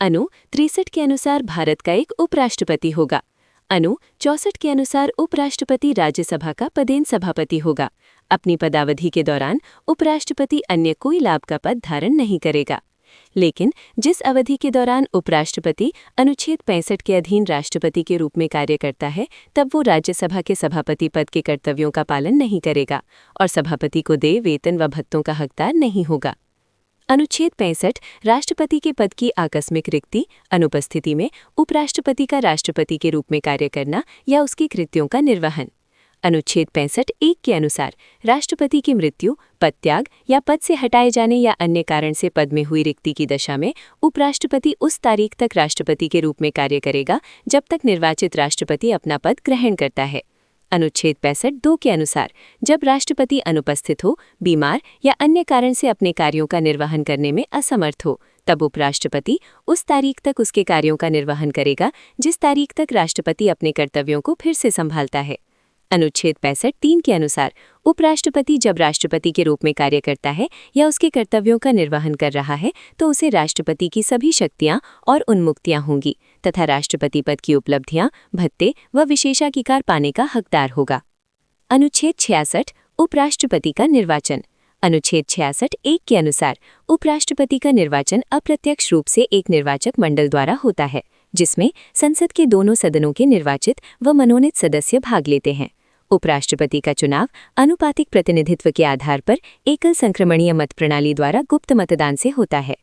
अनु 63 के अनुसार भारत का एक उपराष्ट्रपति होगा। अनु 64 के अनुसार उपराष्ट्रपति राज्यसभा का पदेन सभापति होगा। अपनी पदावधि के दौरान उपराष्ट्रपति अन्य कोई लाभ का पद धारण नहीं करेगा। लेकिन जिस अवधि के दौरान उपराष्ट्रपति अनुच्छेद 65 के अधीन राष्ट्रपति के रूप में कार्य करता है, तब वो राज्यसभा के सभापति पद के कर्तव्यों का पालन नहीं करेगा और सभापति को देय वेतन व भत्तों का हकदार नहीं होगा। अनुच्छेद 65 राष्ट्रपति के पद की आकस्मिक रिक्ति, अनुपस्थिति में उपराष्ट्रपति का राष्ट्रपति के रूप में कार्य करना या उसकी कृत्यों का निर्वहन। अनुच्छेद 65(1) के अनुसार राष्ट्रपति की मृत्यु, पद त्याग या पद से हटाए जाने या अन्य कारण से पद में हुई रिक्ति की दशा में उपराष्ट्रपति उस तारीख तक राष्ट्रपति के रूप में कार्य करेगा जब तक निर्वाचित राष्ट्रपति अपना पद ग्रहण करता है। अनुच्छेद 65(2) के अनुसार जब राष्ट्रपति अनुपस्थित हो, बीमार या अन्य कारण से अपने कार्यों का निर्वहन करने में असमर्थ हो, तब उपराष्ट्रपति उस तारीख तक उसके कार्यों का निर्वहन करेगा जिस तारीख तक राष्ट्रपति अपने कर्तव्यों को फिर से संभालता है। अनुच्छेद 65(3) के अनुसार उपराष्ट्रपति जब राष्ट्रपति के रूप में कार्य करता है या उसके कर्तव्यों का निर्वहन कर रहा है तो उसे राष्ट्रपति की सभी शक्तियां और उन्मुक्तियां होंगी तथा राष्ट्रपति पद की उपलब्धियां, भत्ते व विशेषाधिकार पाने का हकदार होगा। अनुच्छेद 66 उपराष्ट्रपति का निर्वाचन। अनुच्छेद 66(1) के अनुसार उपराष्ट्रपति का निर्वाचन अप्रत्यक्ष रूप से एक निर्वाचक मंडल द्वारा होता है, जिसमें संसद के दोनों सदनों के निर्वाचित व मनोनीत सदस्य भाग लेते हैं। उपराष्ट्रपति का चुनाव आनुपातिक प्रतिनिधित्व के आधार पर एकल संक्रमणीय मत प्रणाली द्वारा गुप्त मतदान से होता है।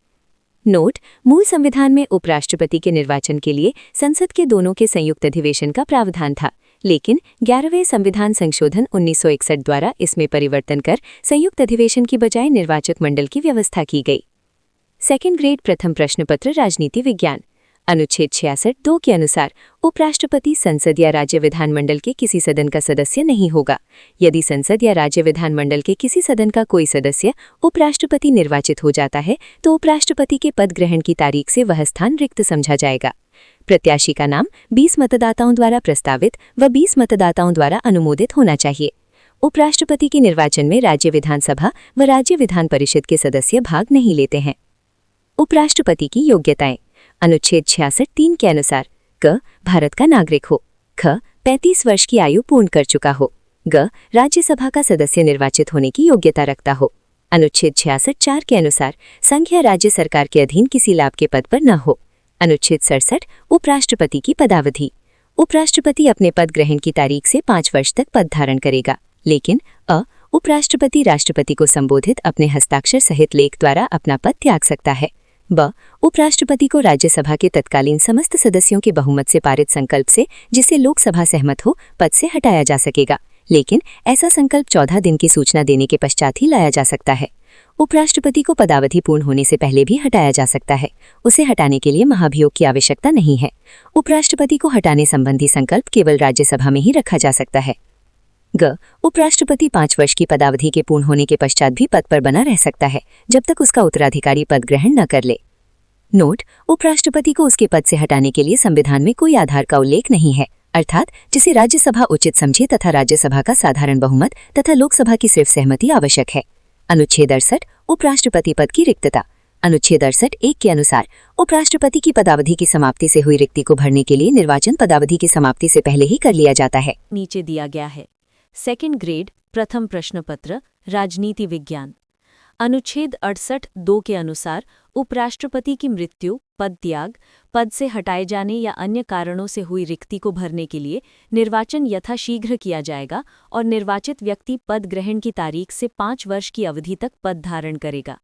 नोट: मूल संविधान में उपराष्ट्रपति के निर्वाचन के लिए संसद के दोनों के संयुक्त अधिवेशन का प्रावधान था, लेकिन 11वें संविधान संशोधन 1961 द्वारा इसमें परिवर्तन कर संयुक्त अधिवेशन की बजाय निर्वाचक मंडल की व्यवस्था की गई। सेकंड ग्रेड प्रथम प्रश्न पत्र राजनीति विज्ञान। अनुच्छेद 66(2) के अनुसार उपराष्ट्रपति संसद या राज्य विधानमंडल के किसी सदन का सदस्य नहीं होगा। यदि संसद या राज्य विधानमंडल के किसी सदन का कोई सदस्य उपराष्ट्रपति निर्वाचित हो जाता है तो उपराष्ट्रपति के पद ग्रहण की तारीख से वह स्थान रिक्त समझा जाएगा। प्रत्याशी का नाम 20 मतदाताओं द्वारा प्रस्तावित व 20 मतदाताओं द्वारा अनुमोदित होना चाहिए। उपराष्ट्रपति के निर्वाचन में राज्य विधानसभा व राज्य विधान परिषद के सदस्य भाग नहीं लेते हैं। उपराष्ट्रपति की योग्यताएं। अनुच्छेद 66(3) के अनुसार क. भारत का नागरिक हो, ख. 35 वर्ष की आयु पूर्ण कर चुका हो, ग. राज्यसभा का सदस्य निर्वाचित होने की योग्यता रखता हो। अनुच्छेद 66(4) के अनुसार संघ या राज्य सरकार के अधीन किसी लाभ के पद पर न हो। अनुच्छेद 67 उपराष्ट्रपति की पदावधि। उपराष्ट्रपति अपने पद ग्रहण की तारीख से 5 वर्ष तक पद धारण करेगा, लेकिन उपराष्ट्रपति राष्ट्रपति को संबोधित अपने हस्ताक्षर सहित लेख द्वारा अपना पद त्याग सकता है। ब उपराष्ट्रपति को राज्यसभा के तत्कालीन समस्त सदस्यों के बहुमत से पारित संकल्प से, जिससे लोकसभा सहमत हो, पद से हटाया जा सकेगा, लेकिन ऐसा संकल्प 14 दिन की सूचना देने के पश्चात ही लाया जा सकता है। उपराष्ट्रपति को पदावधि पूर्ण होने से पहले भी हटाया जा सकता है। उसे हटाने के लिए महाभियोग की आवश्यकता नहीं है। उपराष्ट्रपति को हटाने संबंधी संकल्प केवल राज्यसभा में ही रखा जा सकता है। ग उपराष्ट्रपति 5 वर्ष की पदावधि के पूर्ण होने के पश्चात भी पद पर बना रह सकता है, जब तक उसका उत्तराधिकारी पद ग्रहण न कर ले। नोट: उपराष्ट्रपति को उसके पद से हटाने के लिए संविधान में कोई आधार का उल्लेख नहीं है, अर्थात जिसे राज्यसभा उचित समझे तथा राज्यसभा का साधारण बहुमत तथा लोकसभा की सिर्फ सहमति आवश्यक है। अनुच्छेद 68 उपराष्ट्रपति पद की रिक्तता। अनुच्छेद 68(1) के अनुसार उपराष्ट्रपति की पदावधि की समाप्ति से हुई रिक्ति को भरने के लिए निर्वाचन पदावधि की समाप्ति से पहले ही कर लिया जाता है। नीचे दिया गया है। सेकंड ग्रेड प्रथम प्रश्न पत्र राजनीति विज्ञान। अनुच्छेद 68(2) के अनुसार उपराष्ट्रपति की मृत्यु, पद त्याग, पद से हटाए जाने या अन्य कारणों से हुई रिक्ति को भरने के लिए निर्वाचन यथाशीघ्र किया जाएगा और निर्वाचित व्यक्ति पद ग्रहण की तारीख से 5 वर्ष की अवधि तक पद धारण करेगा।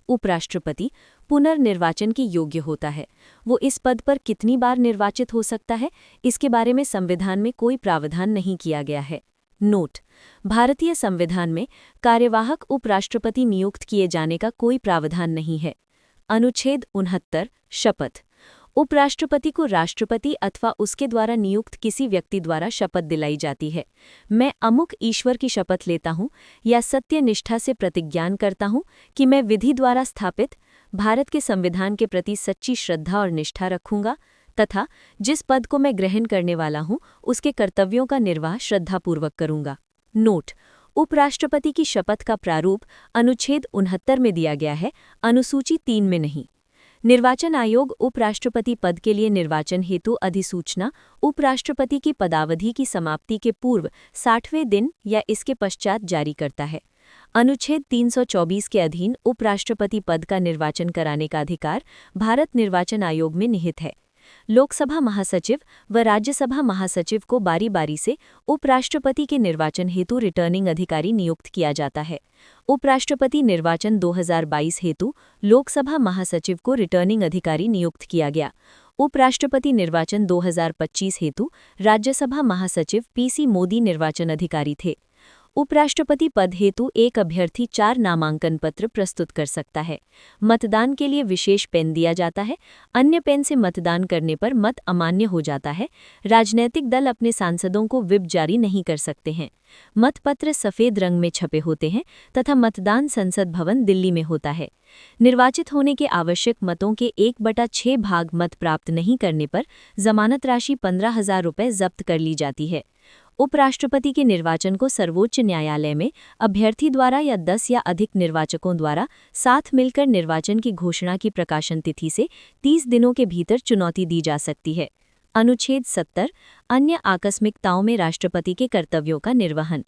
उपराष्ट्रपति पुनर्निर्वाचन के योग्य होता है। वो इस पद पर कितनी बार निर्वाचित हो सकता है, इसके बारे में संविधान में कोई प्रावधान नहीं किया गया है। नोट: भारतीय संविधान में कार्यवाहक उपराष्ट्रपति नियुक्त किए जाने का कोई प्रावधान नहीं है। अनुच्छेद 69 शपथ। उपराष्ट्रपति को राष्ट्रपति अथवा उसके द्वारा नियुक्त किसी व्यक्ति द्वारा शपथ दिलाई जाती है। मैं अमुक ईश्वर की शपथ लेता हूँ या सत्य निष्ठा से प्रतिज्ञान करता हूँ कि मैं विधि द्वारा स्थापित भारत के संविधान के प्रति सच्ची श्रद्धा और निष्ठा रखूंगा तथा जिस पद को मैं ग्रहण करने वाला हूँ उसके कर्तव्यों का निर्वाह श्रद्धापूर्वक करूंगा। नोट: उपराष्ट्रपति की शपथ का प्रारूप अनुच्छेद 69 में दिया गया है, अनुसूची 3 में नहीं। निर्वाचन आयोग उपराष्ट्रपति पद के लिए निर्वाचन हेतु अधिसूचना उपराष्ट्रपति की पदावधि की समाप्ति के पूर्व 60वें दिन या इसके पश्चात जारी करता है। अनुच्छेद 324 के अधीन उपराष्ट्रपति पद का निर्वाचन कराने का अधिकार भारत निर्वाचन आयोग में निहित है। लोकसभा महासचिव व राज्यसभा महासचिव को बारी बारी से उपराष्ट्रपति के निर्वाचन हेतु रिटर्निंग अधिकारी नियुक्त किया जाता है। उपराष्ट्रपति निर्वाचन 2022 हेतु लोकसभा महासचिव को रिटर्निंग अधिकारी नियुक्त किया गया। उपराष्ट्रपति निर्वाचन 2025 हेतु राज्यसभा महासचिव पीसी मोदी निर्वाचन अधिकारी थे। उपराष्ट्रपति पद हेतु एक अभ्यर्थी 4 नामांकन पत्र प्रस्तुत कर सकता है। मतदान के लिए विशेष पेन दिया जाता है। अन्य पेन से मतदान करने पर मत अमान्य हो जाता है। राजनैतिक दल अपने सांसदों को व्हिप जारी नहीं कर सकते हैं। मतपत्र सफेद रंग में छपे होते हैं तथा मतदान संसद भवन दिल्ली में होता है। निर्वाचित होने के आवश्यक मतों के 1/6 भाग मत प्राप्त नहीं करने पर जमानत राशि 15,000 रुपये जब्त कर ली जाती है। उपराष्ट्रपति के निर्वाचन को सर्वोच्च न्यायालय में अभ्यर्थी द्वारा या 10 या अधिक निर्वाचकों द्वारा साथ मिलकर निर्वाचन की घोषणा की प्रकाशन तिथि से 30 दिनों के भीतर चुनौती दी जा सकती है। अनुच्छेद 70 अन्य आकस्मिकताओं में राष्ट्रपति के कर्तव्यों का निर्वहन।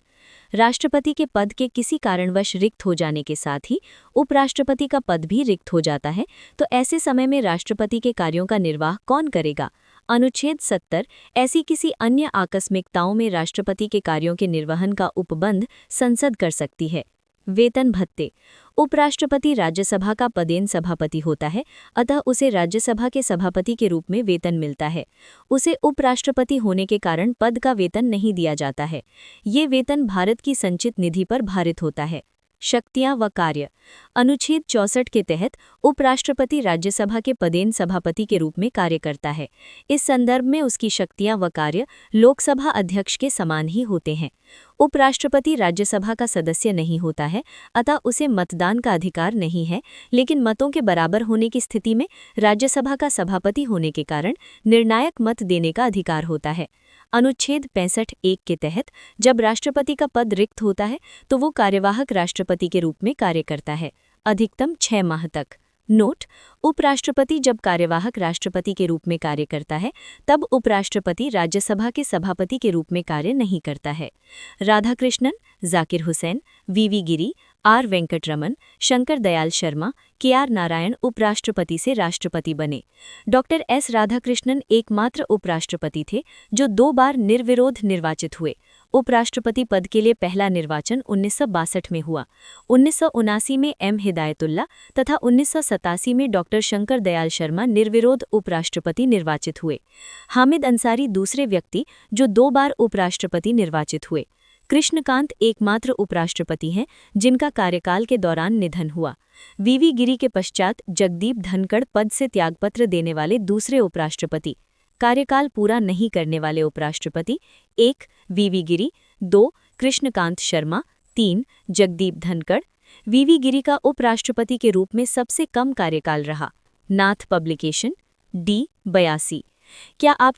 राष्ट्रपति के पद के किसी कारणवश रिक्त हो जाने के साथ ही उपराष्ट्रपति का पद भी रिक्त हो जाता है, तो ऐसे समय में राष्ट्रपति के कार्यों का निर्वाह कौन करेगा? अनुच्छेद 70 ऐसी किसी अन्य आकस्मिकताओं में राष्ट्रपति के कार्यों के निर्वहन का उपबंध संसद कर सकती है। वेतन भत्ते। उपराष्ट्रपति राज्यसभा का पदेन सभापति होता है, अतः उसे राज्यसभा के सभापति के रूप में वेतन मिलता है। उसे उपराष्ट्रपति होने के कारण पद का वेतन नहीं दिया जाता है। ये वेतन भारत की संचित निधि पर भारित होता है। शक्तियां व कार्य। अनुच्छेद 64 के तहत उपराष्ट्रपति राज्यसभा के पदेन सभापति के रूप में कार्य करता है। इस संदर्भ में उसकी शक्तियां व कार्य लोकसभा अध्यक्ष के समान ही होते हैं। उपराष्ट्रपति राज्यसभा का सदस्य नहीं होता है, अतः उसे मतदान का अधिकार नहीं है, लेकिन मतों के बराबर होने की स्थिति में राज्यसभा का सभापति होने के कारण निर्णायक मत देने का अधिकार होता है। अनुच्छेद 65(1) के तहत जब राष्ट्रपति का पद रिक्त होता है तो वो कार्यवाहक राष्ट्रपति के रूप में कार्य करता है, अधिकतम 6 माह तक। नोट: उपराष्ट्रपति जब कार्यवाहक राष्ट्रपति के रूप में कार्य करता है तब उपराष्ट्रपति राज्यसभा के सभापति के रूप में कार्य नहीं करता है। राधाकृष्णन, जाकिर हुसैन, वीवी गिरी, आर वेंकटरमन, शंकर दयाल शर्मा, केआर नारायण उपराष्ट्रपति से राष्ट्रपति बने। डॉक्टर एस राधाकृष्णन एकमात्र उपराष्ट्रपति थे जो 2 बार निर्विरोध निर्वाचित हुए। उपराष्ट्रपति पद के लिए पहला निर्वाचन 1962 में हुआ। 1979 में एम हिदायतुल्ला तथा 1987 में डॉक्टर शंकर दयाल शर्मा निर्विरोध उपराष्ट्रपति निर्वाचित हुए। हामिद अंसारी दूसरे व्यक्ति जो 2 बार उपराष्ट्रपति निर्वाचित हुए। कृष्णकांत एकमात्र उपराष्ट्रपति हैं जिनका कार्यकाल के दौरान निधन हुआ। वीवी गिरी के पश्चात जगदीप धनखड़ पद से त्यागपत्र देने वाले दूसरे उपराष्ट्रपति। कार्यकाल पूरा नहीं करने वाले उपराष्ट्रपति 1 वीवी गिरी, 2 कृष्णकांत शर्मा, 3 जगदीप धनखड़। वीवी गिरी का उपराष्ट्रपति के रूप में सबसे कम कार्यकाल रहा। नाथ पब्लिकेशन D 82। क्या आप